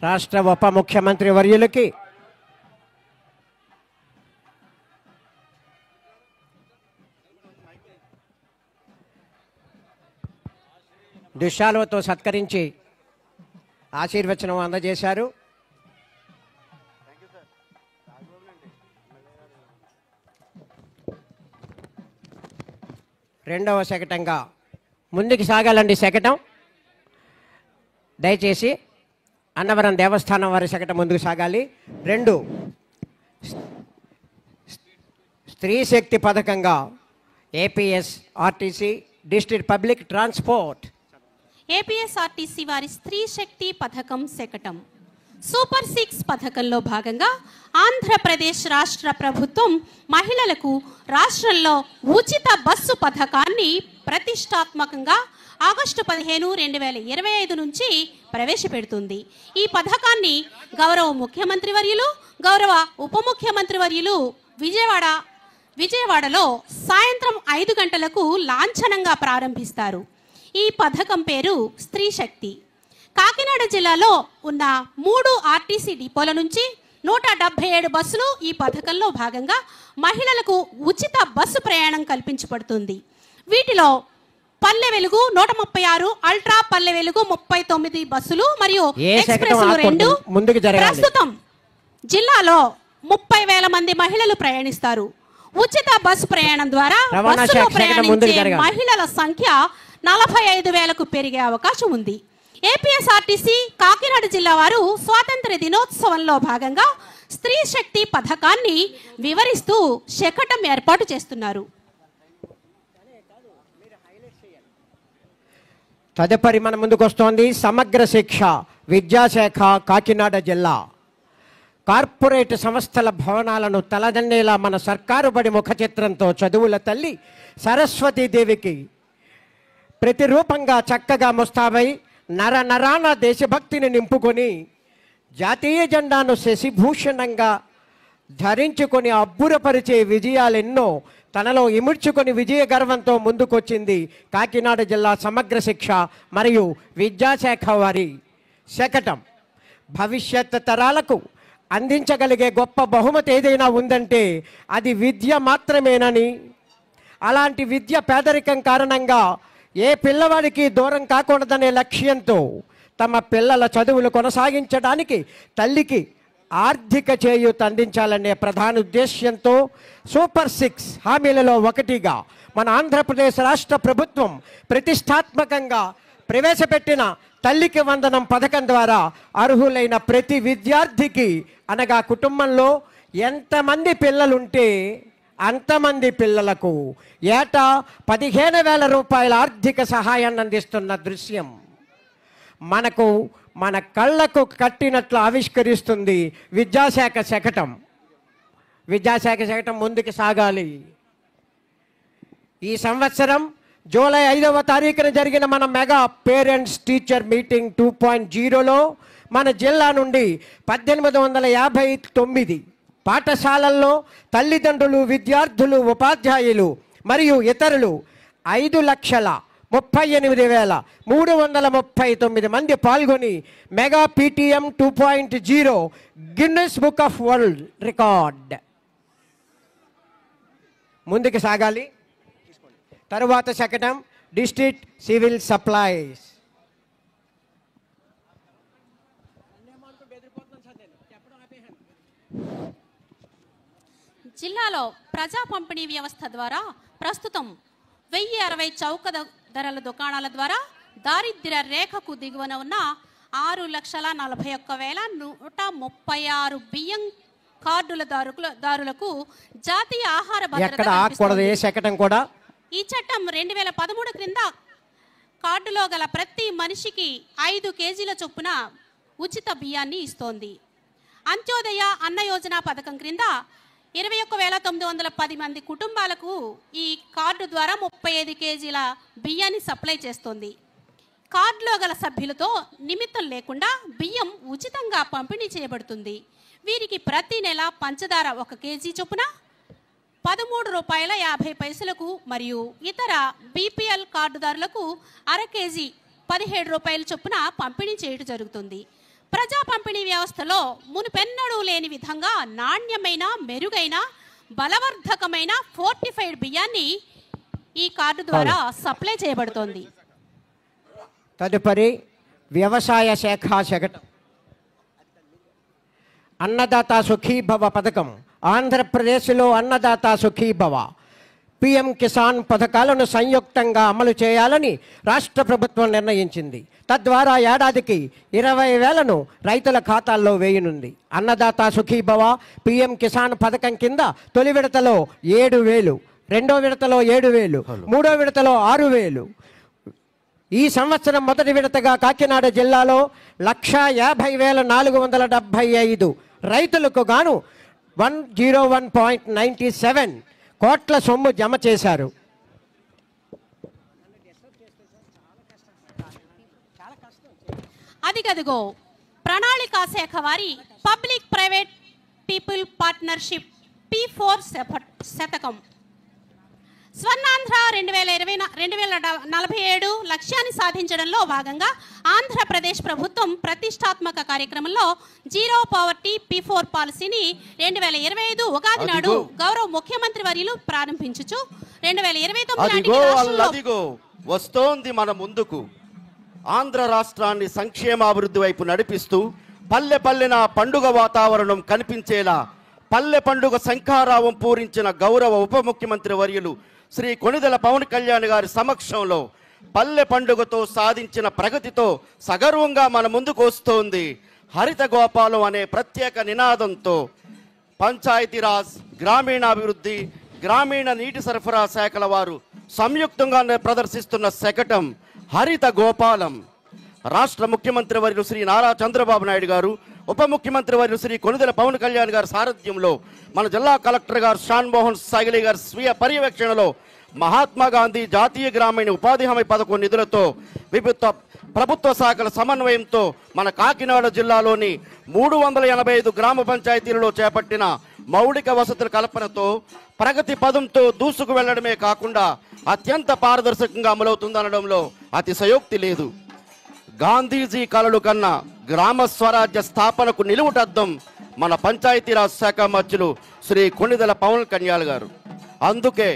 రాష్ట్ర ఉప ముఖ్యమంత్రి వర్యులకి దుశ్శాలువతో సత్కరించి ఆశీర్వచనం అందజేశారు. రెండవ శకటంగా ముందుకు సాగాలండి. శకటం దయచేసి అన్నవరం దేవస్థానం వారి శకటం ముందుకు సాగాలి. 2 స్త్రీ శక్తి పథకంగా APSRTC district public transport APSRTC వారి స్త్రీ శక్తి పథకం శకటం సూపర్ 6 పథకంలో భాగంగా ఆంధ్రప్రదేశ్ రాష్ట్ర ప్రభుత్వం మహిళలకు రాష్ట్రంలో ఉచిత బస్సు పథకాన్ని ప్రతిష్టాత్మకంగా ఆగస్టు 15, 2025 నుంచి ప్రవేశపెడుతుంది. ఈ పథకాన్ని గౌరవ ముఖ్యమంత్రి వర్యులు, గౌరవ ఉప ముఖ్యమంత్రి వర్యులు విజయవాడలో సాయంత్రం 5 గంటలకు లాంఛనంగా ప్రారంభిస్తారు. ఈ పథకం పేరు స్త్రీ శక్తి. కాకినాడ జిల్లాలో ఉన్న 3 ఆర్టీసీ డిపోల నుంచి 177 బస్సులు ఈ పథకంలో భాగంగా మహిళలకు ఉచిత బస్సు ప్రయాణం కల్పించబడుతుంది. వీటిలో పల్లె వెలుగు 136, అల్ట్రా పల్లె వెలుగు 39 బస్సులు మరియు ఎక్స్ప్రెస్లు 2. ప్రస్తుతం జిల్లాలో 30,000 మంది మహిళలు ప్రయాణిస్తారు. ఉచిత బస్సు ప్రయాణం ద్వారా రవాణా బస్సులో శాఖ ముందుకు ప్రయాణించే జరగాలి. మహిళల సంఖ్య 45,000కు పెరిగే అవకాశం ఉంది. ఏపీఎస్ఆర్టీసీ కాకినాడ జిల్లా వారు స్వాతంత్ర దినోత్సవంలో భాగంగా స్త్రీ శక్తి పథకాన్ని వివరిస్తూ శకటం ఏర్పాటు చేస్తున్నారు. తదుపరి మన ముందుకు వస్తోంది సమగ్ర శిక్ష విద్యాశాఖ కాకినాడ జిల్లా. కార్పొరేట్ సంస్థల భవనాలను తలదన్నేలా మన సర్కారు బడి ముఖ చిత్రంతో చదువుల తల్లి సరస్వతీదేవికి ప్రతిరూపంగా చక్కగా ముస్తాబై నరాన దేశభక్తిని నింపుకొని జాతీయ జెండాను శశిభూషణంగా ధరించుకొని అబ్బురపరిచే విజయాలెన్నో తనలో ఇముడ్చుకొని విజయ గర్వంతో ముందుకొచ్చింది కాకినాడ జిల్లా సమగ్ర శిక్ష మరియు విద్యాశాఖ వారి శకటం. భవిష్యత్ తరాలకు అందించగలిగే గొప్ప బహుమతి ఏదైనా ఉందంటే అది విద్య మాత్రమేనని, అలాంటి విద్య పేదరికం కారణంగా ఏ పిల్లవాడికి దూరం కాకూడదనే లక్ష్యంతో తమ పిల్లల చదువులు కొనసాగించడానికి తల్లికి ఆర్థిక చేయూత అందించాలనే ప్రధాన ఉద్దేశ్యంతో సూపర్ 6 హామీలలో ఒకటిగా మన ఆంధ్రప్రదేశ్ రాష్ట్ర ప్రభుత్వం ప్రతిష్టాత్మకంగా ప్రవేశపెట్టిన తల్లికి వందనం పథకం ద్వారా అర్హులైన ప్రతి విద్యార్థికి అనగా కుటుంబంలో ఎంతమంది పిల్లలుంటే అంతమంది పిల్లలకు ఏటా 15,000 రూపాయల ఆర్థిక సహాయాన్ని అందిస్తున్న దృశ్యం మన కళ్ళకు కట్టినట్లు ఆవిష్కరిస్తుంది విద్యాశాఖ శకటం. విద్యాశాఖ శకటం ముందుకు సాగాలి. ఈ సంవత్సరం జూలై 5వ తారీఖున జరిగిన మన మెగా పేరెంట్స్ టీచర్ మీటింగ్ 2.0లో మన జిల్లా నుండి 1859 పాఠశాలల్లో తల్లిదండ్రులు, విద్యార్థులు, ఉపాధ్యాయులు మరియు ఇతరులు 5,38,339 మంది పాల్గొని mega PTM 2.0 Guinness book of world record ముందుకు సాగాలి. తరువాత శకటం డిస్ట్రిక్ట్ సివిల్ సప్లైస్. జిల్లాలో ప్రజా పంపిణీ వ్యవస్థ ద్వారా ప్రస్తుతం 1060 చౌక ధరల దుకాణాల ద్వారా దారిద్ర్య రేఖకు దిగువన ఉన్న 6,41,136 బియ్యం కార్డుల దారులకు జాతీయ ఆహార భద్రత కూడా ఈ చట్టం 2013 క్రింద కార్డులో గల ప్రతి మనిషికి 5 కేజీల చొప్పున ఉచిత బియ్యాన్ని ఇస్తోంది. అంత్యోదయ అన్న యోజన పథకం క్రింద 21,910 మంది కుటుంబాలకు ఈ కార్డు ద్వారా 35 కేజీల బియ్యాన్ని సప్లై చేస్తోంది. కార్డులో గల సభ్యులతో నిమిత్తం లేకుండా బియ్యం ఉచితంగా పంపిణీ చేయబడుతుంది. వీరికి ప్రతి నెల పంచదార 1 కేజీ చొప్పున 13 రూపాయల 50 పైసలకు మరియు ఇతర బీపీఎల్ కార్డుదారులకు 1/2 కేజీ 17 రూపాయల చొప్పున పంపిణీ చేయడం జరుగుతుంది. ప్రజా పంపిణీ వ్యవస్థలో మునుపెన్నడూ లేని విధంగా నాణ్యమైన, మెరుగైన, బలవర్ధకమైన ఫోర్టిఫైడ్ బియ్యాన్ని ఈ కార్డు ద్వారా సప్లై చేయబడుతోంది. తదుపరి వ్యవసాయ శాఖ శకటం. అన్నదాత సుఖీభవ పథకం. ఆంధ్రప్రదేశ్లో అన్నదాత సుఖీభవ, పిఎం కిసాన్ పథకాలను సంయుక్తంగా అమలు చేయాలని రాష్ట్ర ప్రభుత్వం నిర్ణయించింది. తద్వారా ఏడాదికి 20,000ను రైతుల ఖాతాల్లో వేయనుంది. అన్నదాత సుఖీభవ పిఎం కిసాన్ పథకం కింద తొలి విడతలో 7,000, రెండో విడతలో 7,000, మూడో విడతలో 6,000. ఈ సంవత్సరం మొదటి విడతగా కాకినాడ జిల్లాలో 1,50,475 రైతులకు గాను 101.97 కోట్ల సొమ్ము జమ చేశారు. అదిగదిగో ప్రణాళికా శాఖ వారి public private people partnership P4 శతకం. స్వర్ణాంధ్ర 2047 లక్ష్యాన్ని సాధించడంలో భాగంగా ఆంధ్రప్రదేశ్ ప్రభుత్వం ప్రతిష్టాత్మక కార్యక్రమంలో జీరో పవర్టీ P4 పాలసీని 2025 ఉగాది నాడు గౌరవ ముఖ్యమంత్రి వర్యులు ప్రారంభించుచు 2029 వస్తోంది మన ముందుకు. ఆంధ్ర రాష్ట్రాన్ని సంక్షేమాభివృద్ధి వైపు నడిపిస్తూ పల్లె పల్లెన పండుగ వాతావరణం కనిపించేలా పల్లె పండుగ శంఖారావం పూరించిన గౌరవ ఉప ముఖ్యమంత్రి వర్యులు శ్రీ కొణిదెల పవన్ కళ్యాణ్ గారి సమక్షంలో పల్లె పండుగతో సాధించిన ప్రగతితో సగర్వంగా మన ముందుకు వస్తోంది హరిత గోపాలం అనే ప్రత్యేక నినాదంతో పంచాయతీరాజ్, గ్రామీణాభివృద్ధి, గ్రామీణ నీటి సరఫరా శాఖల వారు సంయుక్తంగా ప్రదర్శిస్తున్న శకటం హరిత గోపాలం. రాష్ట్ర ముఖ్యమంత్రి వర్యులు శ్రీ నారా చంద్రబాబు నాయుడు గారు, ఉప ముఖ్యమంత్రి వర్యులు శ్రీ కొణిదెల పవన్ కళ్యాణ్ గారి సారథ్యంలో మన జిల్లా కలెక్టర్ గారు షాన్మోహన్ సాగిలి గారి స్వీయ పర్యవేక్షణలో మహాత్మా గాంధీ జాతీయ గ్రామీణ ఉపాధి హామీ పథకం నిధులతో వివిధ ప్రభుత్వ శాఖల సమన్వయంతో మన కాకినాడ జిల్లాలోని 385 గ్రామ పంచాయతీలలో చేపట్టిన మౌలిక వసతుల కల్పనతో ప్రగతి పదంతో దూసుకు వెళ్లడమే కాకుండా అత్యంత పారదర్శకంగా అమలవుతుందనడంలో అతిశయోక్తి లేదు. గాంధీజీ కలలు కన్నా గ్రామ స్వరాజ్య స్థాపనకు నిలువుటద్దం మన పంచాయతీరాజ్ శాఖ మంత్రులు శ్రీ కొణిదెల పవన్ కళ్యాణ్ గారు. అందుకే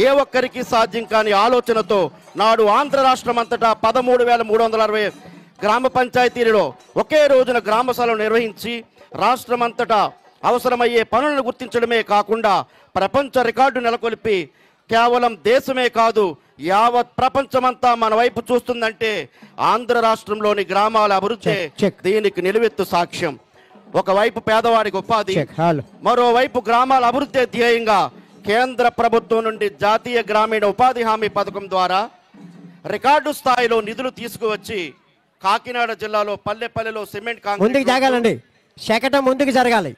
ఏ ఒక్కరికి సాధ్యం కాని ఆలోచనతో నాడు ఆంధ్ర రాష్ట్రం అంతటా 13,360 గ్రామ పంచాయతీలలో ఒకే రోజున గ్రామ సభలు నిర్వహించి రాష్ట్రమంతటా అవసరమయ్యే పనులను గుర్తించడమే కాకుండా ప్రపంచ రికార్డు నెలకొల్పి కేవలం దేశమే కాదు యావత్ ప్రపంచమంతా మన వైపు చూస్తుందంటే ఆంధ్ర రాష్ట్రంలోని గ్రామాల అభివృద్ధి దీనికి నిలువెత్తు సాక్ష్యం. ఒకవైపు పేదవాడికి ఉపాధి, మరోవైపు గ్రామాల అభివృద్ధి ధ్యేయంగా కేంద్ర ప్రభుత్వం నుండి జాతీయ గ్రామీణ ఉపాధి హామీ పథకం ద్వారా రికార్డు స్థాయిలో నిధులు తీసుకువచ్చి కాకినాడ జిల్లాలో పల్లెపల్లెలో సిమెంట్ ముందుకు జరగాలండి, శకటం ముందుకు జరగాలి.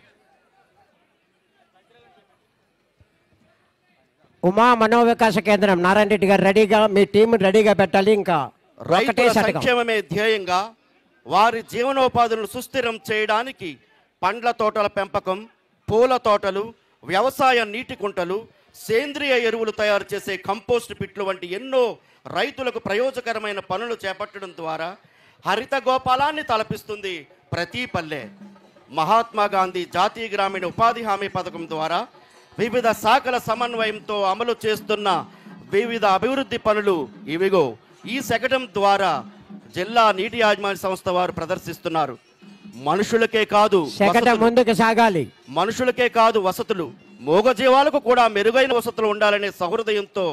ఉమా మనోవికాస కేంద్రం నారాయణ రెడ్డి గారు రెడీగా, మీ టీం రెడీగా పెట్టాలి. ఇంకా రైతుల సంక్షేమమే ధ్యేయంగా వారి జీవనోపాధులను సుస్థిరం చేయడానికి పండ్ల తోటల పెంపకం, పూల తోటలు, వ్యవసాయ నీటి కుంటలు, సేంద్రియ ఎరువులు తయారు చేసే కంపోస్ట్ పిట్లు వంటి ఎన్నో రైతులకు ప్రయోజకరమైన పనులు చేపట్టడం ద్వారా హరిత గోపాలాన్ని తలపిస్తుంది ప్రతి పల్లె. మహాత్మా గాంధీ జాతీయ గ్రామీణ ఉపాధి హామీ పథకం ద్వారా వివిధ శాఖల సమన్వయంతో అమలు చేస్తున్న వివిధ అభివృద్ధి పనులు ఇవిగో ఈ శకటం ద్వారా జిల్లా నీటి యాజమాన్య సంస్థ వారు ప్రదర్శిస్తున్నారు. మనుషులకే కాదు ముందుకు సాగాలి, మనుషులకే కాదు వసతులు, మూగజీవాలకు కూడా మెరుగైన వసతులు ఉండాలనే సహృదయంతో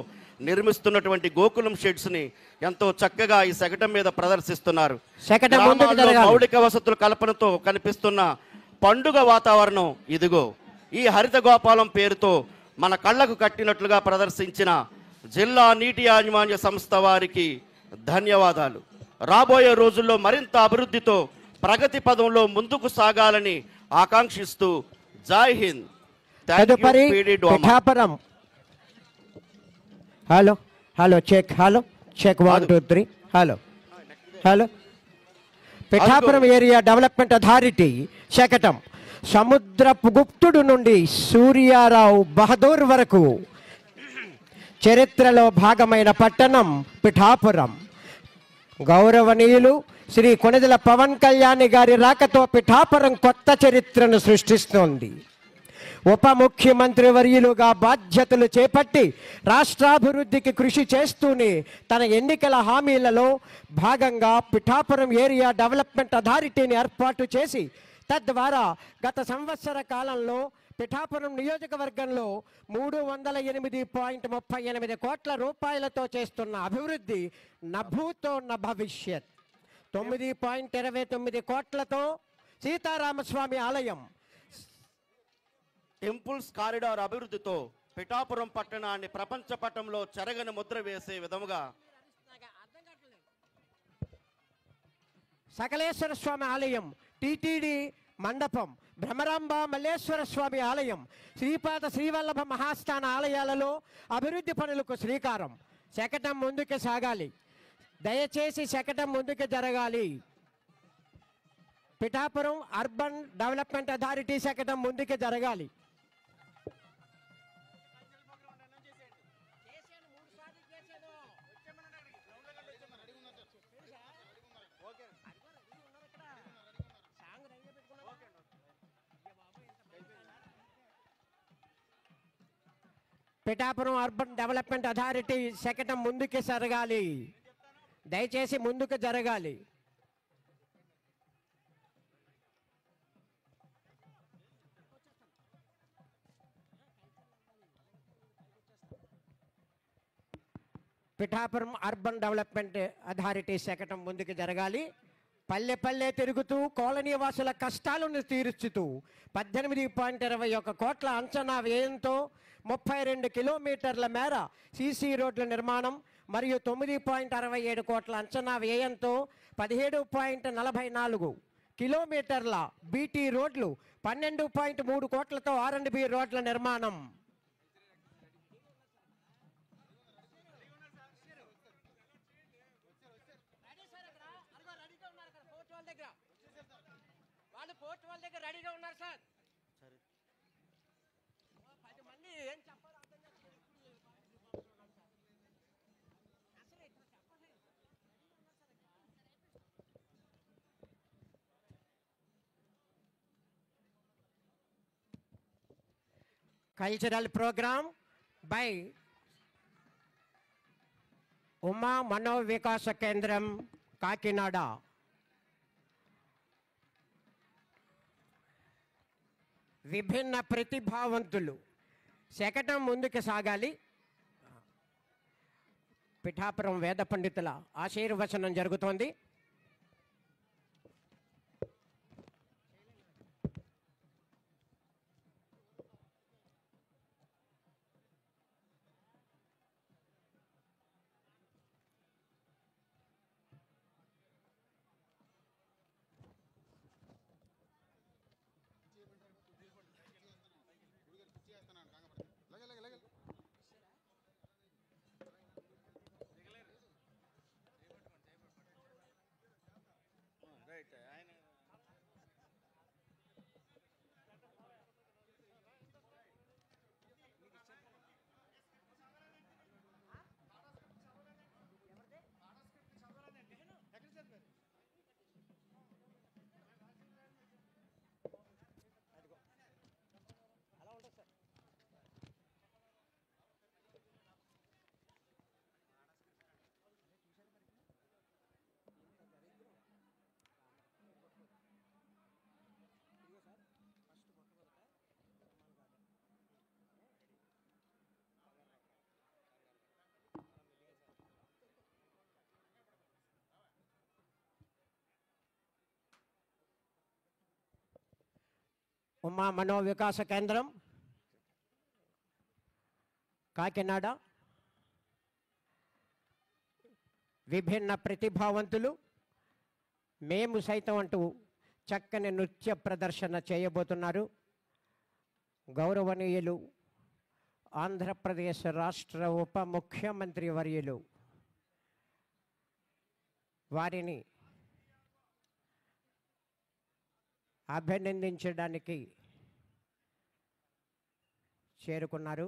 నిర్మిస్తున్నటువంటి గోకులం షెడ్స్ ని ఎంతో చక్కగా ఈ శకటం మీద ప్రదర్శిస్తున్నారు. మౌలిక వసతుల కల్పనతో కనిపిస్తున్న పండుగ వాతావరణం ఇదిగో ఈ హరిత గోపాలం పేరుతో మన కళ్ళకు కట్టినట్లుగా ప్రదర్శించిన జిల్లా నీటి యాజమాన్య సంస్థ వారికి ధన్యవాదాలు. రాబోయే రోజుల్లో మరింత అభివృద్ధితో ప్రగతి పదంలో ముందుకు సాగాలని ఆకాంక్షిస్తూ Jai Hind. Pithapuram hello hello check hello check 1 2 3 hello hello Pithapuram area development authority శకటం సముద్రపు గుప్తుడు నుండి సూర్యారావు బహదూర్ వరకు చరిత్రలో భాగమైన పట్టణం పిఠాపురం. గౌరవనీయులు శ్రీ కొణిదెల పవన్ కళ్యాణ్ గారి రాకతో పిఠాపురం కొత్త చరిత్రను సృష్టిస్తోంది. ఉప ముఖ్యమంత్రి వర్యులుగా బాధ్యతలు చేపట్టి రాష్ట్రాభివృద్ధికి కృషి చేస్తూనే తన ఎన్నికల హామీలలో భాగంగా పిఠాపురం ఏరియా డెవలప్మెంట్ అథారిటీని ఏర్పాటు చేసి తద్వారా గత సంవత్సర కాలంలో పిఠాపురం నియోజకవర్గంలో 308.38 కోట్ల రూపాయలతో చేస్తున్న అభివృద్ధి నభూతో న భవిష్యత్. 9.29 కోట్లతో సీతారామస్వామి ఆలయం, టెంపుల్స్ కారిడార్ అభివృద్ధితో పిఠాపురం పట్టణాన్ని ప్రపంచ పటంలో చెరగని ముద్ర వేసే విధముగా సకలేశ్వర స్వామి ఆలయం, టిటిడి మండపం, భ్రమరాంబ మల్లేశ్వర స్వామి ఆలయం, శ్రీపాద శ్రీవల్లభ మహాస్థాన ఆలయాలలో అభివృద్ధి పనులకు శ్రీకారం. శకటం ముందుకు సాగాలి, దయచేసి శకటం ముందుకు జరగాలి. పిఠాపురం అర్బన్ డెవలప్మెంట్ అథారిటీ శకటం ముందుకు జరగాలి. పిఠాపురం అర్బన్ డెవలప్మెంట్ అథారిటీ శకటం ముందుకు జరగాలి, దయచేసి ముందుకు జరగాలి. పిఠాపురం అర్బన్ డెవలప్మెంట్ అథారిటీ శకటం ముందుకు జరగాలి. పల్లె పల్లె తిరుగుతూ కాలనీ వాసుల కష్టాలను తీర్చుతూ 18.21 కోట్ల అంచనా వ్యయంతో 32 కిలోమీటర్ల మేర సీసీ రోడ్ల నిర్మాణం మరియు 9.67 కోట్ల అంచనా వ్యయంతో 17.44 కిలోమీటర్ల బీటీ రోడ్లు, 12.3 కోట్లతో R&B రోడ్ల నిర్మాణం. వాళ్ళు పోర్ట్ వాళ్ళ దగ్గర రెడీగా ఉన్నారు సార్. 10 మంది ఏం చెప్పాలో అర్థం కాదు. Cultural programme by Uma Manovikasa కేంద్రం కాకినాడ. విభిన్న ప్రతిభావంతులు శకటం ముందుకు సాగాలి. పిఠాపురం వేద పండితుల ఆశీర్వచనం జరుగుతోంది. రైట్ ఆయన అలా ఉంటుంది సార్. ఉమా మనోవికాస కేంద్రం కాకినాడ. విభిన్న ప్రతిభావంతులు మేము సైతం అంటూ చక్కని నృత్య ప్రదర్శన చేయబోతున్నారు. గౌరవనీయులు ఆంధ్రప్రదేశ్ రాష్ట్ర ఉప ముఖ్యమంత్రి వర్యులు వారిని అభినందించడానికి చేరుకున్నారు.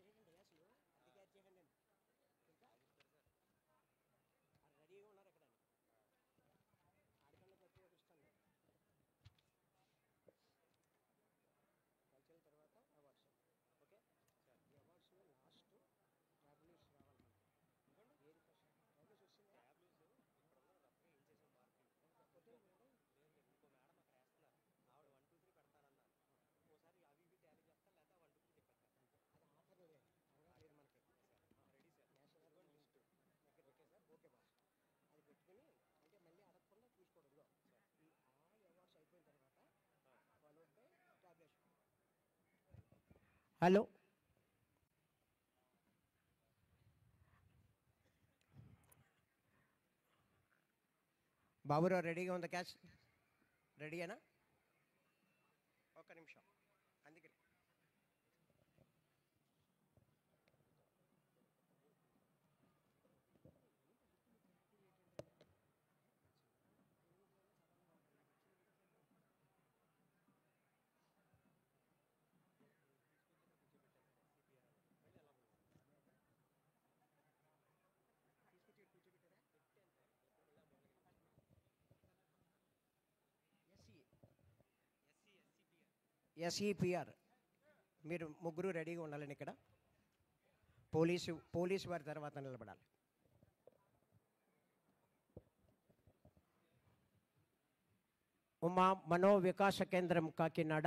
రెడీగా ఉన్నారు ఎక్కడ ఆడికల్లోకి ఉపయోగిస్తాను. కల్చరల్ తర్వాత అవార్డ్స్. ఓకే సార్, ఈ అవార్డ్స్లో లాస్ట్ ట్రావెల్స్ రావాలి. ఏది ఫస్ట్ ట్రావెల్స్ వచ్చింది? ట్రావెల్స్ ఇక్కడ ఉన్న రఫ్గా ఏం చేసిన మార్కెట్ ఇంకో మేడం అక్కడ వేస్తున్నారు. ఆవిడ 1 2 3 పెడతానన్నారు. ఓసారి అవి ఇవి ట్యాలీ చేస్తాను, లేదా 1 2 3 పెట్టాను. అది ఆఫర్లే లేదు మనకి. Ready sir, national list. Okay sir, okay boss. అది పెట్టుకుని అంటే మళ్ళీ అడగకుండా చూసుకోవడం. ఈ ఆల్ అవార్డ్స్ అయిపోయిన తర్వాత follow by tablets. Hello Baburao, రెడీగా ఉంది క్యాష్? రెడీయేనా? ఒక్క నిమిషం. అందుకే ఎస్ఈపిఆర్ మీరు ముగ్గురు రెడీగా ఉండాలని ఇక్కడ పోలీసు వారి తర్వాత నిలబడాలి. ఉమా మనోవికాస కేంద్రం కాకినాడ,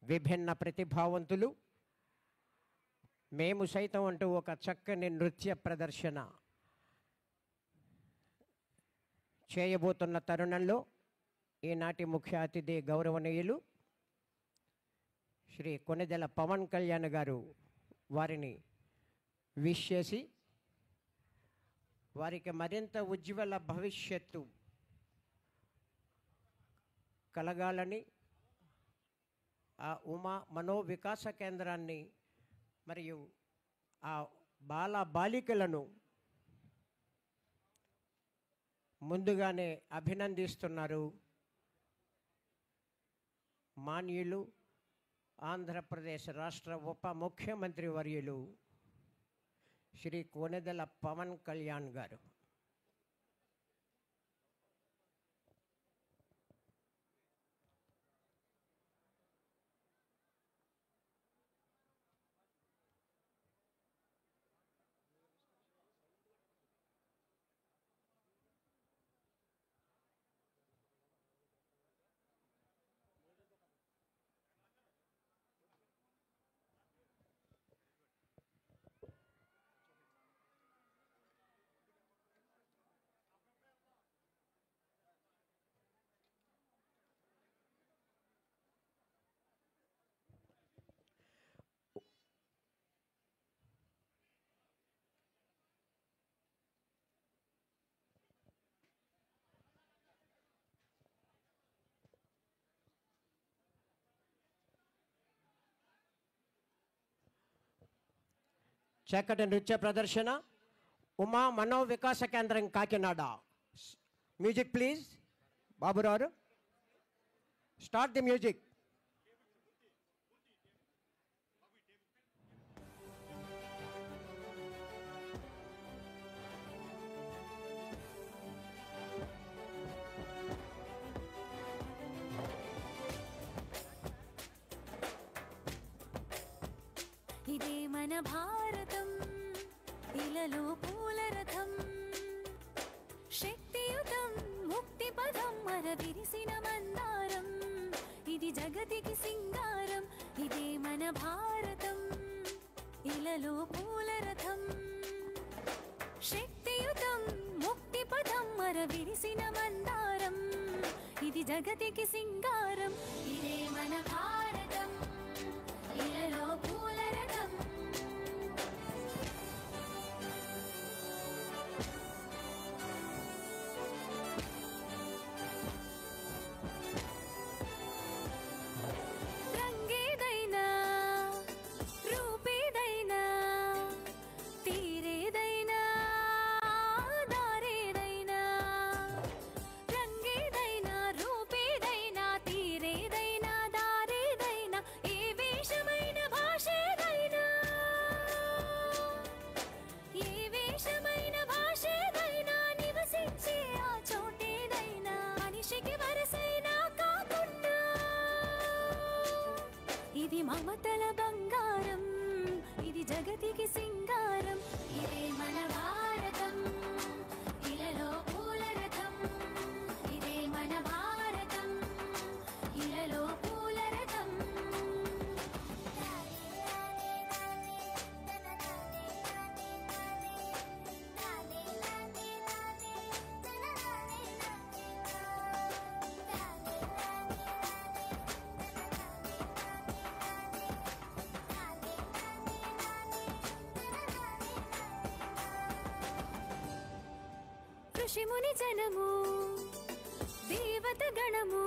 విభిన్న ప్రతిభావంతులు, మేము సైతం అంటూ ఒక చక్కని నృత్య ప్రదర్శన చేయబోతున్న తరుణంలో ఈనాటి ముఖ్య అతిథి గౌరవనీయులు శ్రీ కొణిదెల పవన్ కళ్యాణ్ గారు వారిని విష్ చేసి వారికి మరింత ఉజ్వల భవిష్యత్తు కలగాలని, ఆ ఉమా మనోవికాస కేంద్రాన్ని మరియు ఆ బాలికలను ముందుగానే అభినందిస్తున్నారు మాన్యులు ఆంధ్రప్రదేశ్ రాష్ట్ర ఉప ముఖ్యమంత్రి వర్యులు శ్రీ కొణిదెల పవన్ కళ్యాణ్ గారు. చక్కటి నృత్య ప్రదర్శన ఉమా మనోవికాస కేంద్రం Kakinada. Music please Baburao, start the music. ఇదే మన భారతం, ఇలలో పూల రథం, శక్తియుతం ముక్తి పదం మర విరిసిన మందారం, ఇది జగతికి సింగారం. ఇదే మన భారతం, ఇలలో పూల రథం, శక్తియుతం ముక్తి పదం మర విరిసిన మందారం, ఇది జగతికి సింగారం. ఇదే మన భారతం, ఇలలో పూల రథం. రంగేదైనా రూపేదైనా తీరేదైనా దారేదైనా, రంగేదైనా రూపేదైనా తీరేదైనా దారేదైనా, ఏ వేషమైన భాషేదైనా, ఏ వేషమైన భాషేదైనా, నివసించే ఆ చోటేదైనా, మనిషికి వరసైనా కాకుండా ఇది మమతల బంగారం, ఇది జగతికి సింగారం. ఇదే మన భారతం, ఇలలో పూల రథం, ఇదే మన భారతం, ఇలలో పూల రథం. ఋషిముని జనము దేవత గణము,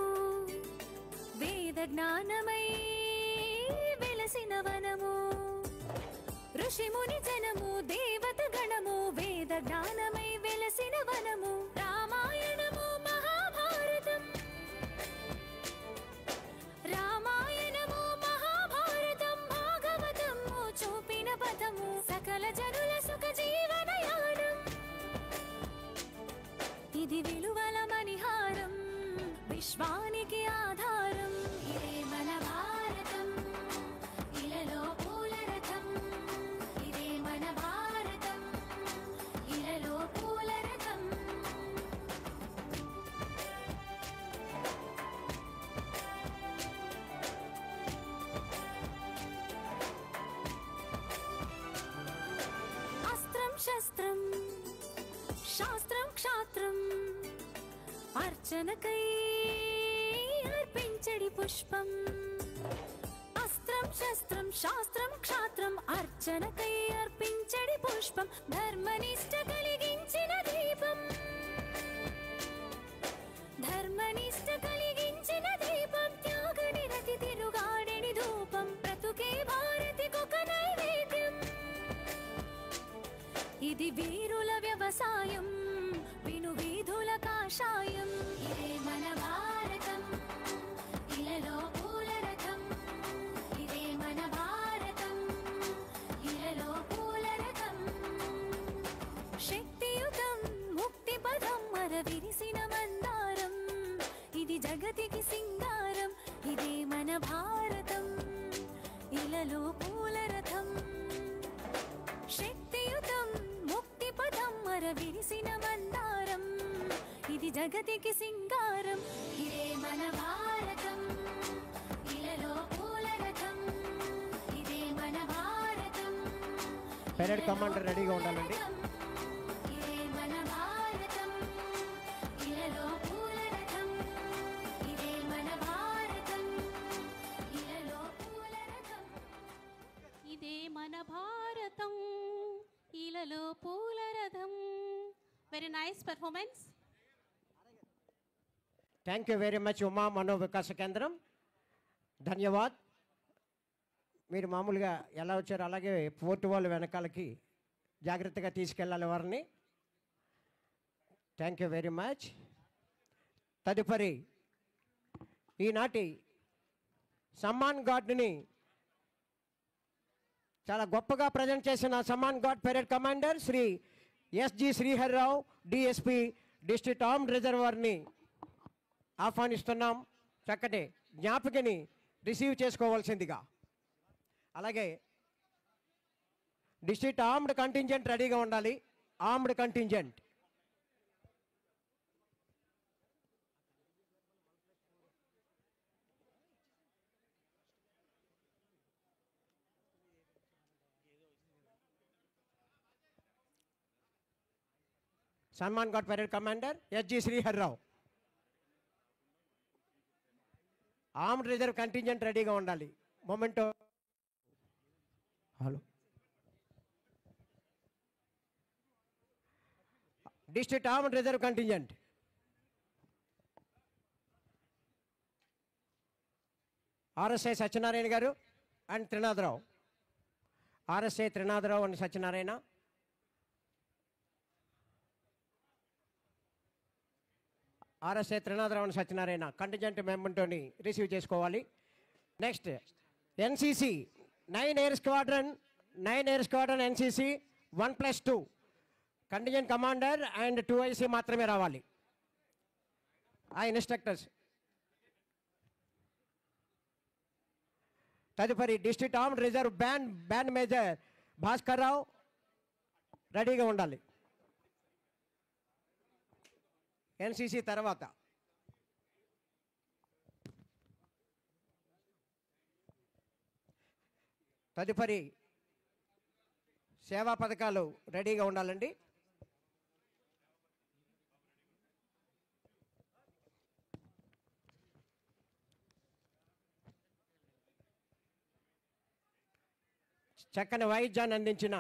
వేద జ్ఞానమై వెలసిన వనము. ఋషిముని జనము దేవత గణము, వేద జ్ఞానమై వెలసిన వనము. రామాయణము మహాభారతం, రామాయణము మహాభారతం, భాగవతము చూపిన పదము, సకల జనుల సుఖ జీవనయానం, ఇది విలువల మణిహారం. శస్త్రం శాస్త్రం క్షాత్రం అర్చనకై అర్పించడి పుష్పం అస్త్రం శస్త్రం శాస్త్రం క్షాత్రం అర్చనకై అర్పించడి పుష్పం ధర్మనిష్ట కలిగించిన దీపం ధర్మనిష్ట కలిగించిన దీపం త్యాగ నిరతి తిరుగాడెని ధూపం బ్రతుకే భారతికొక నైవేద్యం ఇది వీరుల వ్యవసాయం విను వీధుల కాషాయం ఇదే మన భారతం ఇలలో పూల రథం ఇదే మన భారతం ఇలలో పూల రథం శక్తియుతం ముక్తి పదం మర విరిసిన మందారం ఇది జగతికి సింగారం ఇదే మన భారతం ఇలలో పూల రథం శక్తియుతం ముక్తి పదం మర విరిసిన మందారం ఇది జగతికి సింగారం ఇదే మన భారతం ఇలలో పూల రథం ఇదే మన భారతం పెరేడ్ కమాండర్ రెడీగా ఉండాలండి. ఇదే మన భారతం ఇలలో పూల రథం ఇదే మన భారతం ఇలలో పూల రథం ఇదే మన భారతం ఇలలో పూల రథం. Very nice performance. Thank you very much Uma Manovikasa Kendram. ధన్యవాద్. మీరు మామూలుగా ఎలా వచ్చారో అలాగే పోర్టు వాళ్ళు వెనకాలకి జాగ్రత్తగా తీసుకెళ్ళాలి వారిని. Thank you very much. తదుపరి ఈనాటి సమ్మాన్ గార్డ్ని చాలా గొప్పగా ప్రజెంట్ చేసిన సమ్మాన్ guard parade commander Shri SG Sriharrao DSP district armed రిజర్వర్ని ఆహ్వానిస్తున్నాం. చక్కటి జ్ఞాపికని రిసీవ్ చేసుకోవాల్సిందిగా. అలాగే డిస్ట్రిక్ట్ ఆర్మ్డ్ కంటింజెంట్ రెడీగా ఉండాలి. ఆర్మ్డ్ కంటింజెంట్ సన్మాన్ guard parade commander SG Sriharrao. Armed reserve contingent రెడీగా ఉండాలి. Memento. Hello. District armed reserve contingent RSI Satyanarayana garu and Trinatharao. RSI Trinatharao and Satyanarayana. RSI Trinatharao and Satyanarayana contingent మెంబర్తోని రిసీవ్ చేసుకోవాలి. Next NCC 9 air squadron NCC 1+2 contingent commander and 2 IC మాత్రమే రావాలి. ఆ instructors. తదుపరి district armed reserve band major Bhaskar Rao రెడీగా ఉండాలి. ఎన్సిసి తర్వాత తదుపరి సేవా పథకాలు రెడీగా ఉండాలండి. చక్కని వాయిద్యాన్ని అందించిన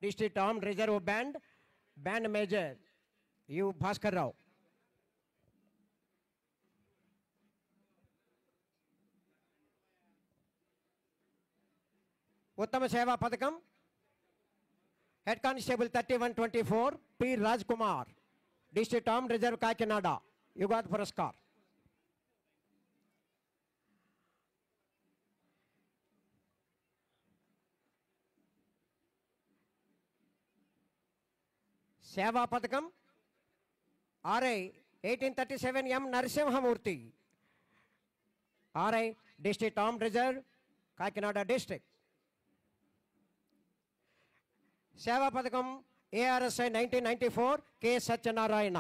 district armed reserve band major U Bhaskar Rao. ఉత్తమ సేవా పథకం head constable 3124 P Raj Kumar district armed reserve Kakinada యుగాద్ పురస్కార్. సేవా పథకం RI 1837 M Narasimhamurthy RI district armed reserve Kakinada district. సేవా పథకం ARSI 1994 K Satyanarayana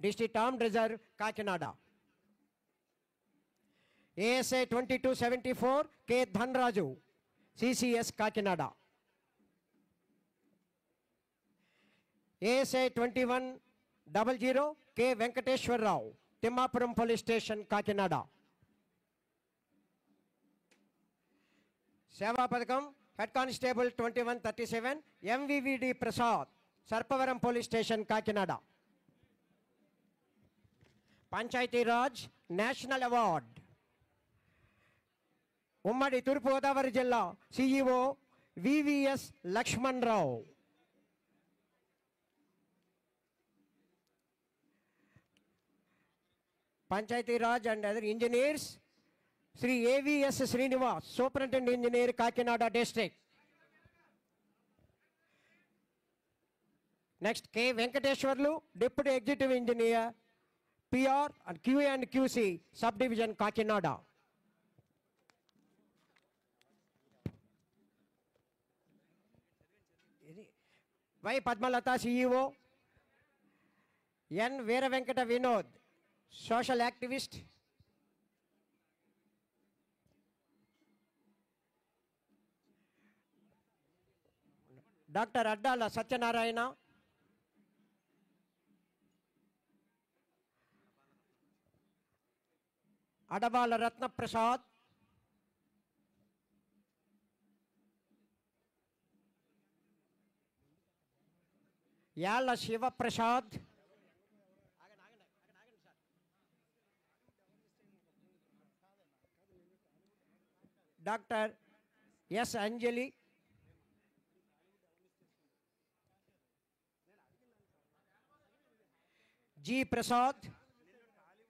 district armed reserve Kakinada. ASI 2274 K Dhanaraju CCS Kakinada. ASI 2100 K Venkateshwar Rao, Timmapuram Police Station, Kakinada. Seva Padakam, Head Constable 2137, MVVD Prasad, Sarpavaram Police Station, Kakinada. Panchayati Raj National Award. ఉమ్మడి తూర్పుగోదావరి జిల్లా CEO VVS Laxman Rao. Panchayati Raj and other engineers Shri AVS Srinivas, superintendent engineer, Kakinada district. Next K Venkateswarlu, deputy executive engineer PR and QA and QC sub division, Kakinada. Y Padmalatha CEO, N Veera Venkata Vinod, social activist. Doctor Addala Satyanarayana, Adabala Ratnaprasad, Yalla Sivaprasad, doctor S Anjali, G Prasad,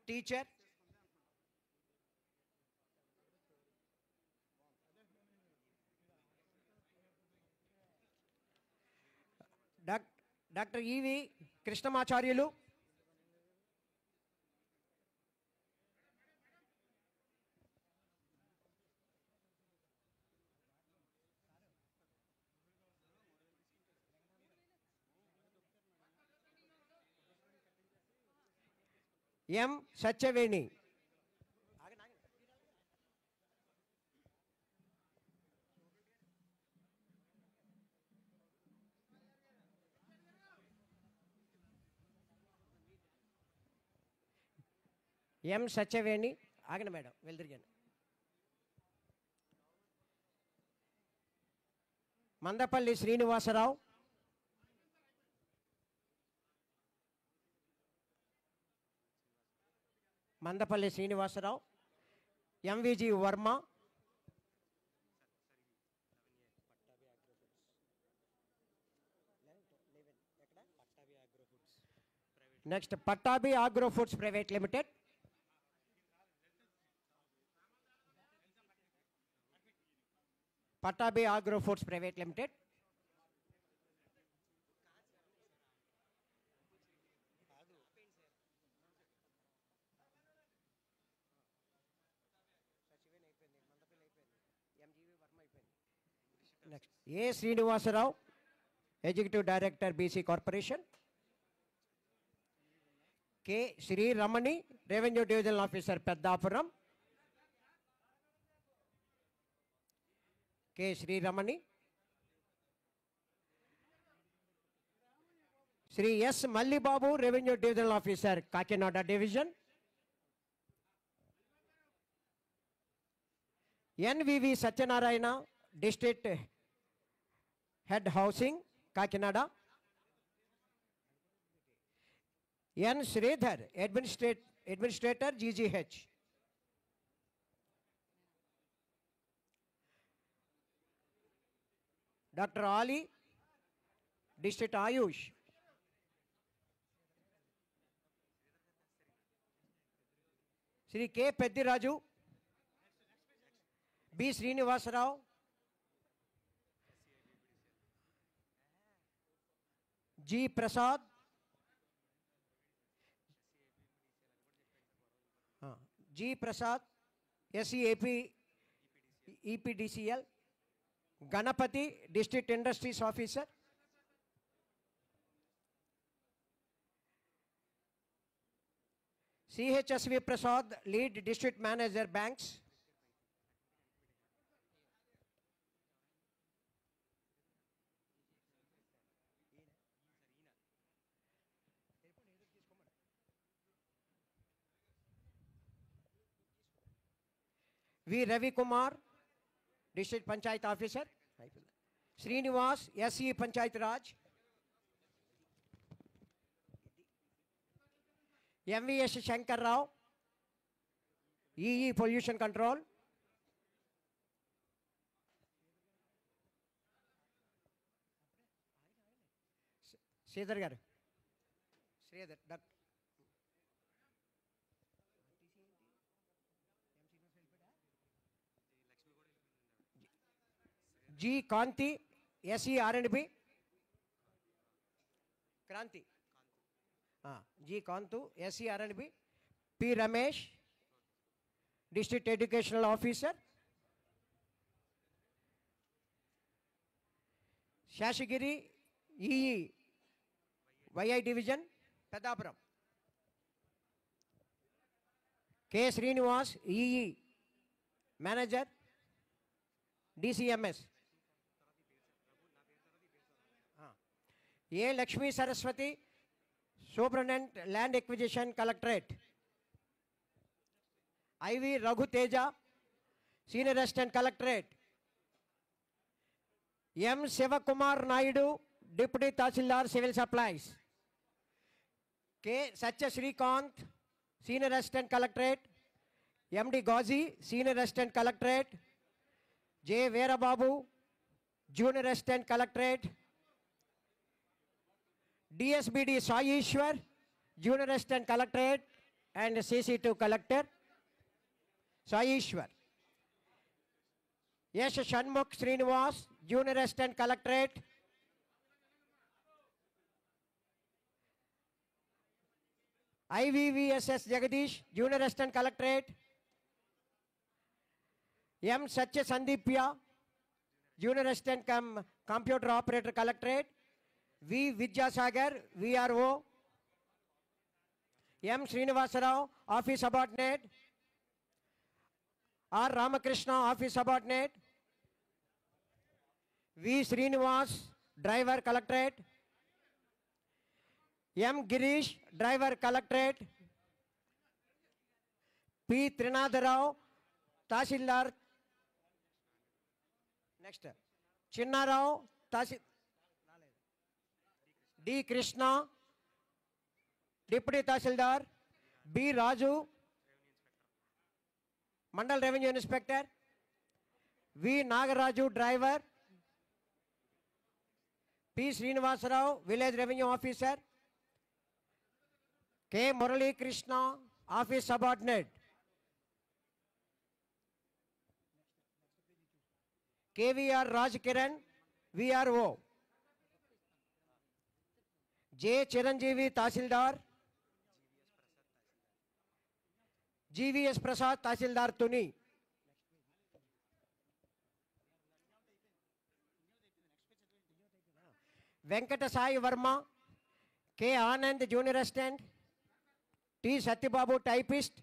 teacher. Doctor E V Krishnamacharyulu, M Satyaveni, M Satyaveni. ఆగండి madam, వెళ్తిరిగాను. Mandapalli Srinivasarao, Mandapalli Srinivasarao, MVG Varma, next Pattabhi agro foods private limited, Pattabhi agro foods private limited, next A Srinivasarao, executive director BC corporation, K Sriramani, revenue divisional officer Peddapuram, K Sriramani. Shri S Mallibabu, revenue divisional officer, Kakinada division. NVV Satyanarayana, district head housing, Kakinada. N Sridhar, administrator GGH. Doctor Ali, district AYUSH. Shri K Peddiraju, B Srinivasarao, G Prasad, G Prasad, SEAP EPDCL. Ganapati, district industries officer. CHSV Prasad, lead district manager banks. V. Ravi Kumar, District Panchayat Officer. Srinivas, SE Panchayat Raj. MVS Shankar Rao, EE Pollution Control. Sridhar garu. Sridhar. G. Kanti, SE R&B. Kranti. G. Kantu, SE R&B. P. Ramesh, District Educational Officer. Shashagiri, EE, YI Division, Pedapuram. K. Srinivas, EE, Manager, DCMS. A. Lakshmi Saraswati, Superintendent Land Acquisition Collectorate. IV. Raghu Teja, Senior Assistant Collectorate. M. Sivakumar Naidu, Deputy Tahsildar Civil Supplies. K. Satya Srikant, Senior Assistant Collectorate. MD Ghazi, Senior Assistant Collectorate. J. Veerababu, Junior Assistant Collectorate. DSBD Sai Ishwar, Junior Assistant Collectorate and CC2 Collector, Sai Ishwar. Yes, Shanmukh Srinivas, Junior Assistant Collectorate. IVVSS Jagadish, Junior Assistant Collectorate. M. Satya Sandipya, Junior Assistant Computer Operator Collectorate. V. Vidyasagar, VRO. M. Srinivasarao, Office Subordinate. R. Ramakrishna, Office Subordinate. V. Srinivas, Driver Collectorate. M. Girish, Driver Collectorate. P. Trinadharao, Tahsildar. Next. Chinnarao, Tahsildar. D. Krishna, Deputy Tahsildar. B. Raju, Mandal Revenue Inspector. V. Nagaraju, Driver. P. Srinivasarao, Village Revenue Officer. K. Murali Krishna, Office Subordinate. KVR Rajkiran, VRO. J. Chiranjeevi, Tahsildar. GVS Prasad, Tahsildar Tuni. Venkata Sai Verma, K. Anand, Junior Assistant. T. Satyababu, Typist.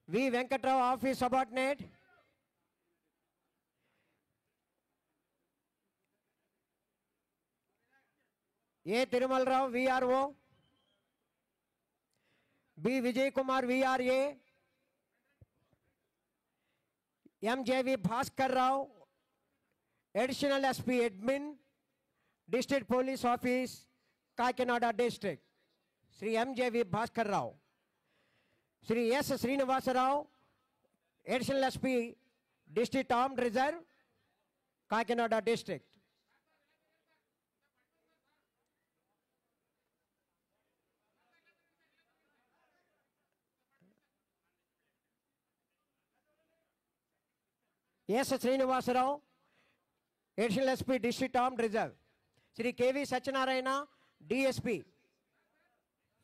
V. Venkatrao, Office Subordinate. A. Tirumal Rao, VRO. B. Vijay Kumar, VRA. MJV Bhaskar Rao, Additional SP Admin, District Police Office, Kakinada District. Sri MJV Bhaskar Rao. Sri S. Srinivasa Rao, Additional SP, District Armed Reserve, Kakinada District. S. Srinivasa Rao, Additional SP, District Armed Reserve. Sri KV Satyanarayana, DSP,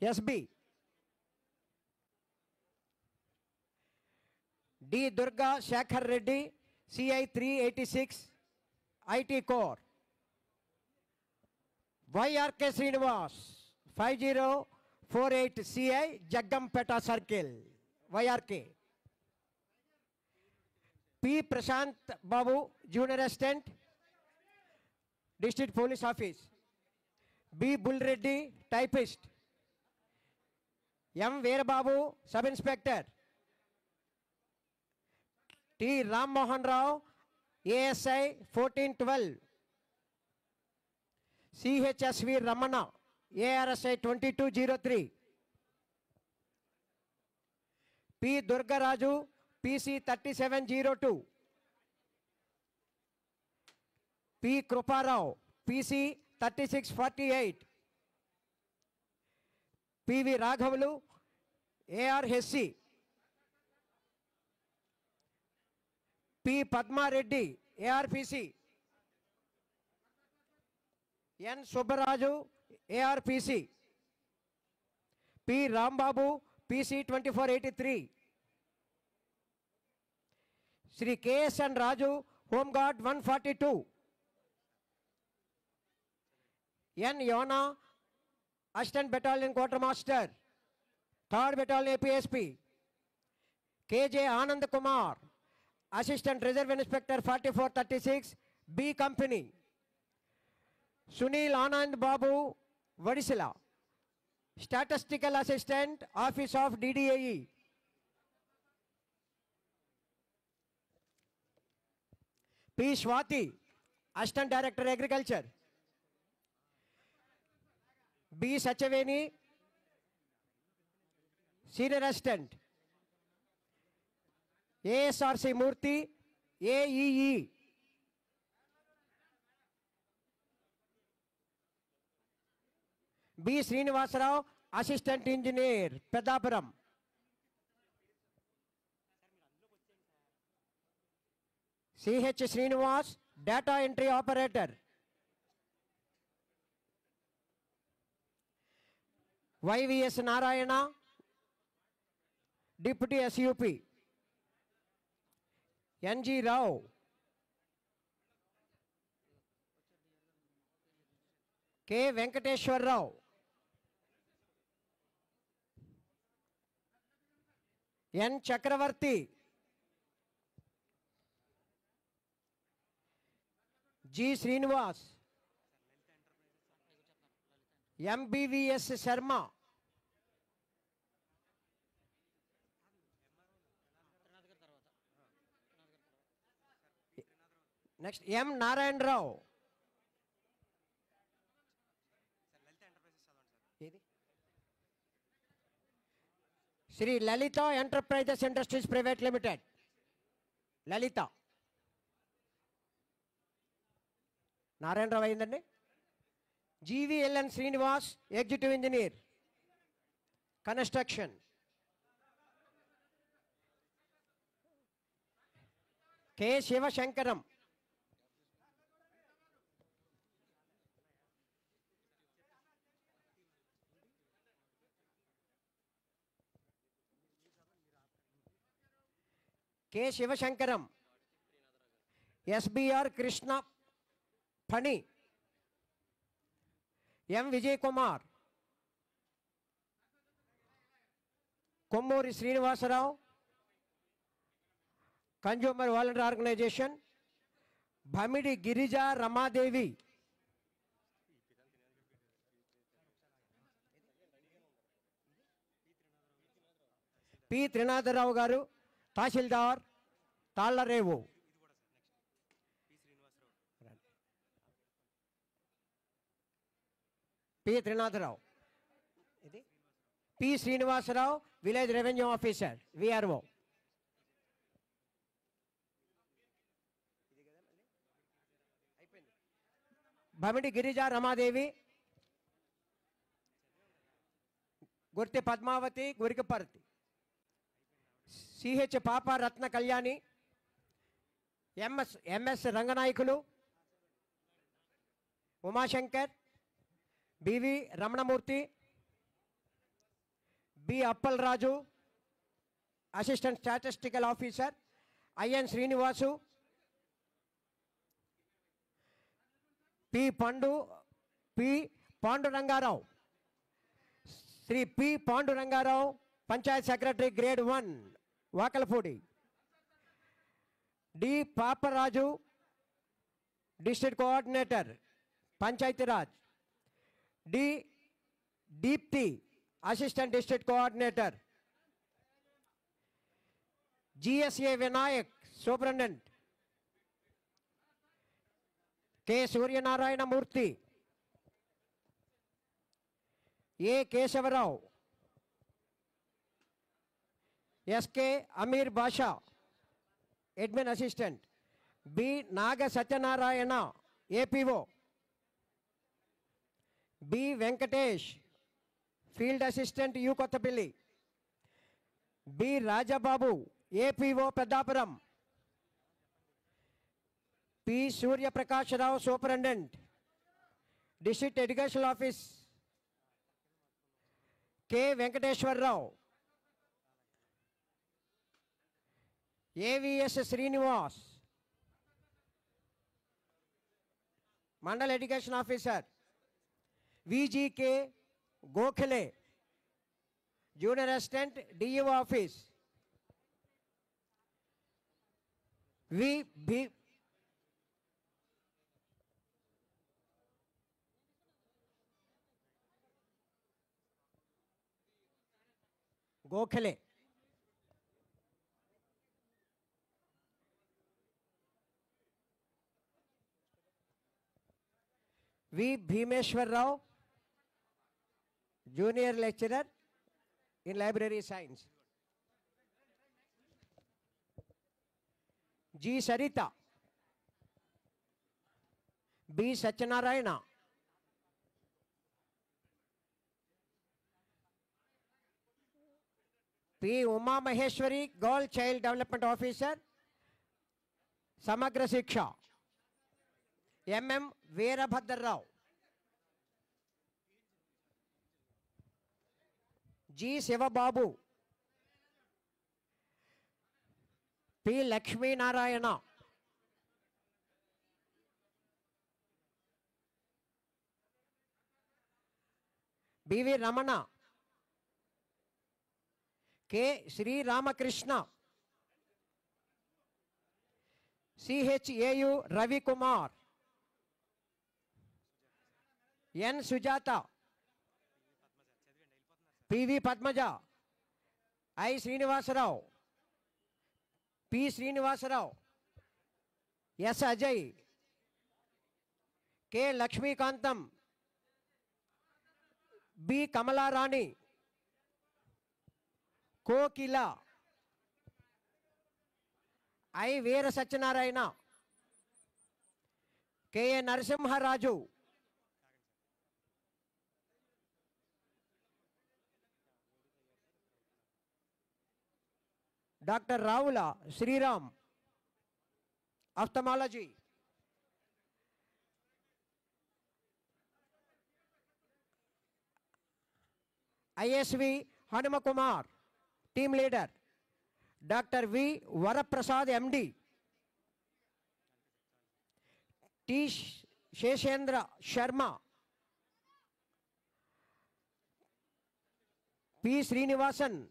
SB. D. Durga Shakhar Reddy, CI 386, IT Core. YRK Srinivas, 5048 CI, Jagampeta Circle, YRK. P. Prashant Babu, Junior Assistant, District Police Office. B. Bull Reddy, Typist. M. Veerababu, Sub Inspector. T. Ram Mohan Rao, ASI 1412. CHSV Ramana, ARSI 2203. P. Durgaraju, PC 3702. P. Kruparao, PC 3648. PV Raghavulu, ARSC. P. Padma Reddy, ARPC. N. Subbaraju, ARPC. P. Rambabu, PC 2483. Sri KSN Raju, Home Guard 142. N. Yona, Assistant Battalion Quartermaster, 3rd Battalion APSP. KJ Anand Kumar, Assistant Reserve Inspector 4436, B Company. Sunil Anand Babu, Vadisila, Statistical Assistant, Office of DDAE. P. Swati, Assistant Director Agriculture. B. Sachaveni, Senior Assistant. ASRC Murthy, AEE. B. Srinivasarao, Assistant Engineer, Pedapuram. CH Srinivas, Data Entry Operator. YVS Narayana, Deputy SUP. NG Rao, K. Venkateshwar Rao. N. Chakravarti, G. Srinivas, MBVS Sharma, next M. Narayan Rao, Sri Lalita Enterprises Industries Private Limited, Lalita. Narayan Rao అయిందండి. GVLN Srinivas, Executive Engineer, Construction. K. Shivashankaram, K. Shivashankaram, SBR Krishna Pani, M. Vijay Kumar, Kommuri Srinivasarao, Consumer Volunteer Organization, Bhamidi Girija Ramadevi. P. Trinadharao Garu, Tahsildar, Talarevu. P. Trinadharao. P. Srinivasarao, Village Revenue Officer, VRO. Bhamidi Girija Ramadevi, Gurti Padmavati, Gurikaparthi. CH Papa Ratna Kalyani, MS Ranganayakulu, Umashankar, BV Ramanamurthy, B. Appal Raju, Assistant Statistical Officer, IN Srinivasu, P. Pandurangarao, Sri P. Pandurangarao, Panchayat Secretary Grade 1, Vakalpudi. D. Paparaju, District Coordinator, Panchayati Raj. D. Deepthi, Assistant District Coordinator. GSA Vinayak, Superintendent K. Suryanarayana Murthy, A. Kesavarao, S.K. Amir Basha, Admin Assistant, B. Naga Satyanarayana, APO, B. Venkatesh, Field Assistant, U. Kottapilli, B. Rajababu, APO, Pedapuram, P. Surya Prakash Rao, Superintendent, District Educational Office, K. Venkateshwar Rao, AVS Srinivas, Mandal Education Officer, VGK Gokhale, Junior Assistant, DU Office, V. Gokhale, V. Bhimeshwar Rao, Junior Lecturer in Library Science, G. Sarita, B. Satyanarayana, P. Uma Maheshwari, Girl Child Development Officer, Samagra Shiksha, M. Veerabhadra Rao, G. Sivababu, P. Lakshmi Narayana, B. V. Ramana, K. Sri Ramakrishna, CHAU Ravi Kumar, N. Sujata, PV Padmaja, I. Srinivasarao, P. Srinivasarao, S. Ajay, K. Lakshmi Kantam, B. Kamala Rani, Kokila, I. Veera Satyanarayana, K. A. Narasimha Raju, Dr. Raula Sriram, Ophthalmology, ISV Hanumakumar, Team Leader, Dr. V. Varaprasad MD, T. Sheshendra Sharma, P. Srinivasan,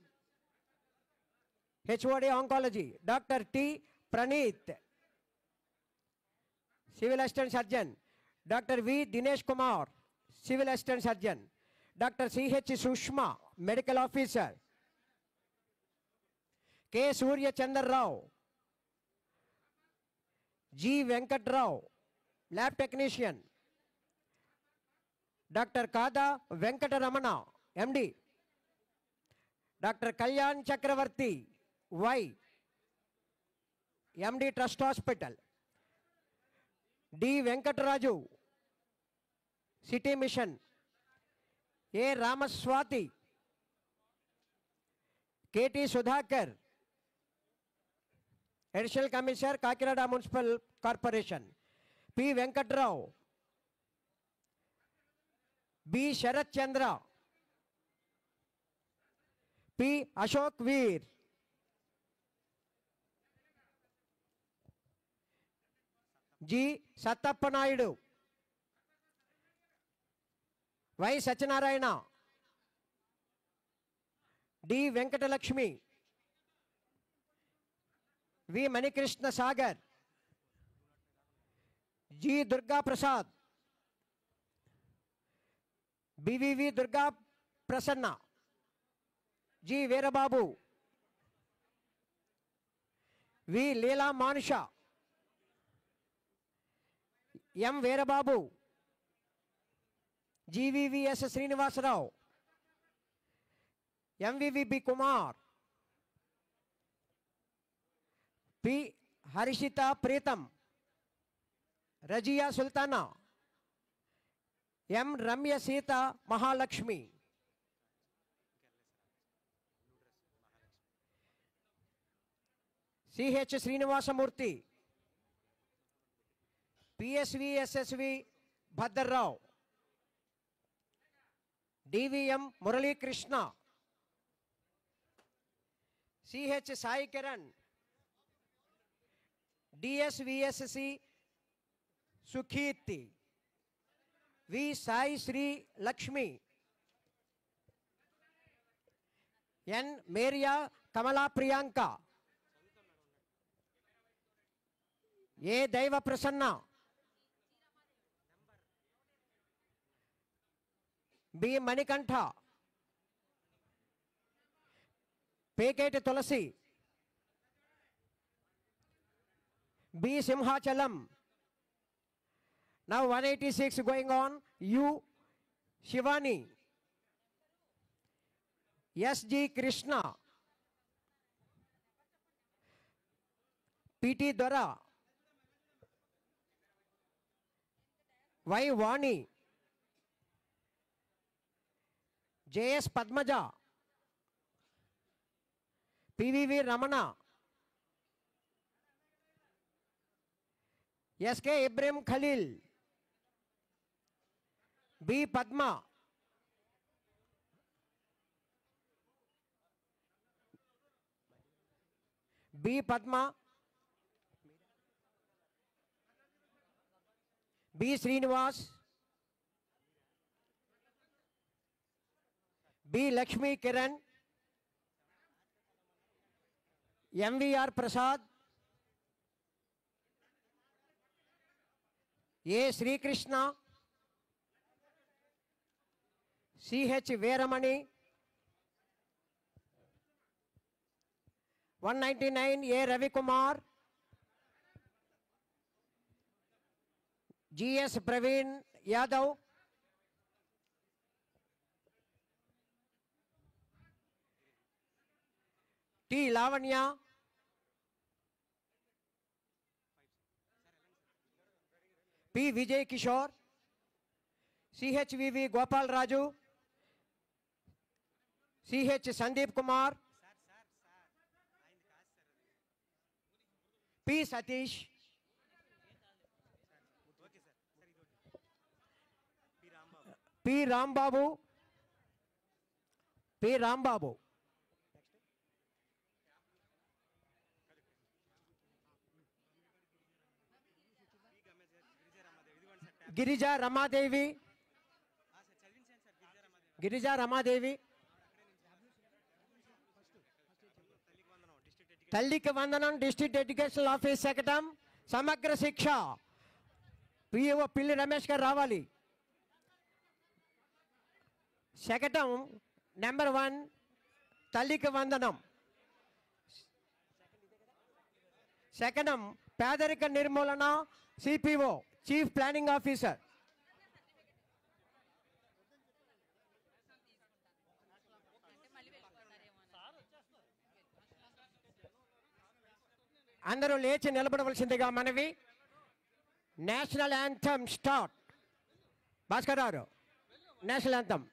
HOD Oncology, Dr. T. Praneeth, Civil Assistant Surgeon, Dr. V. Dinesh Kumar, Civil Assistant Surgeon, Dr. C.H. Sushma, Medical Officer, K. Surya Chandra Rao, G. Venkat Rao, Lab Technician, Dr. Kada Venkataramana, MD, Dr. Kalyan Chakravarti, Y, MD Trust Hospital, D. Venkataraju, City Mission, A. Ramaswati, K.T. Sudhakar, Additional Commissioner, Kakinada Municipal Corporation, P. Venkatrao, B. Sharat Chandra, P. Ashok Veer, G. Sattappa Naidu, Y. Satyanarayana, D. Venkatalakshmi, V. Manikrishna Sagar, G. Durga Prasad, BVV Durga Prasanna, G. Veerababu, V Leela Manusha, M Veerababu, G V V S Srinivasarao, M V V B Kumar, P Harshitha Preetham, Razia Sultana, M Ramya Seetha Mahalakshmi, C H Srinivasamurthy, P S V S S V Bhadrarao, D V M Muralikrishna, C H Sai Kiran, D S V S C Sukeerthi, V Sai Sri Lakshmi, N Maria Kamala Priyanka, A Daiva Prasanna, B Manikanta, Peketi Tulasi, B Simhachalam. Now 186 going on. U Shivani, SG Krishna, PT Dora, Y Vani, JS Padmaja, PVV Ramana, SK Ibrahim Khalil, B Padma, B Padma, B Srinivas, B Lakshmi Kiran, MVR Prasad, A Sri Krishna, CH Veeramani, 199 A Ravi Kumar, GS Praveen Yadav, T Lavanya, P Vijay Kishore, CHVV Gopal Raju, CH Sandeep Kumar, P Satish, P Rambabu, P Rambabu, Girija Ramadevi, Girija Ramadevi, Talliki Vandanam District Educational Office Sekatam, Samagra Shiksha, PO Pilli Ramesh garu రావాలి. శకటం number 1 తల్లికి వందనం. శకటం పేదరిక నిర్మూలన CPO chief planning officer. అందరూ లేచి నిలబడవలసిందిగా మనవి. National anthem start. Bhaskar garu national anthem.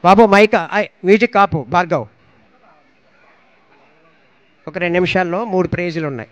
బాబు mic music ఆపు భార్గవ్. ఒక 2 నిమిషాల్లో 3 ప్రైజులు ఉన్నాయి.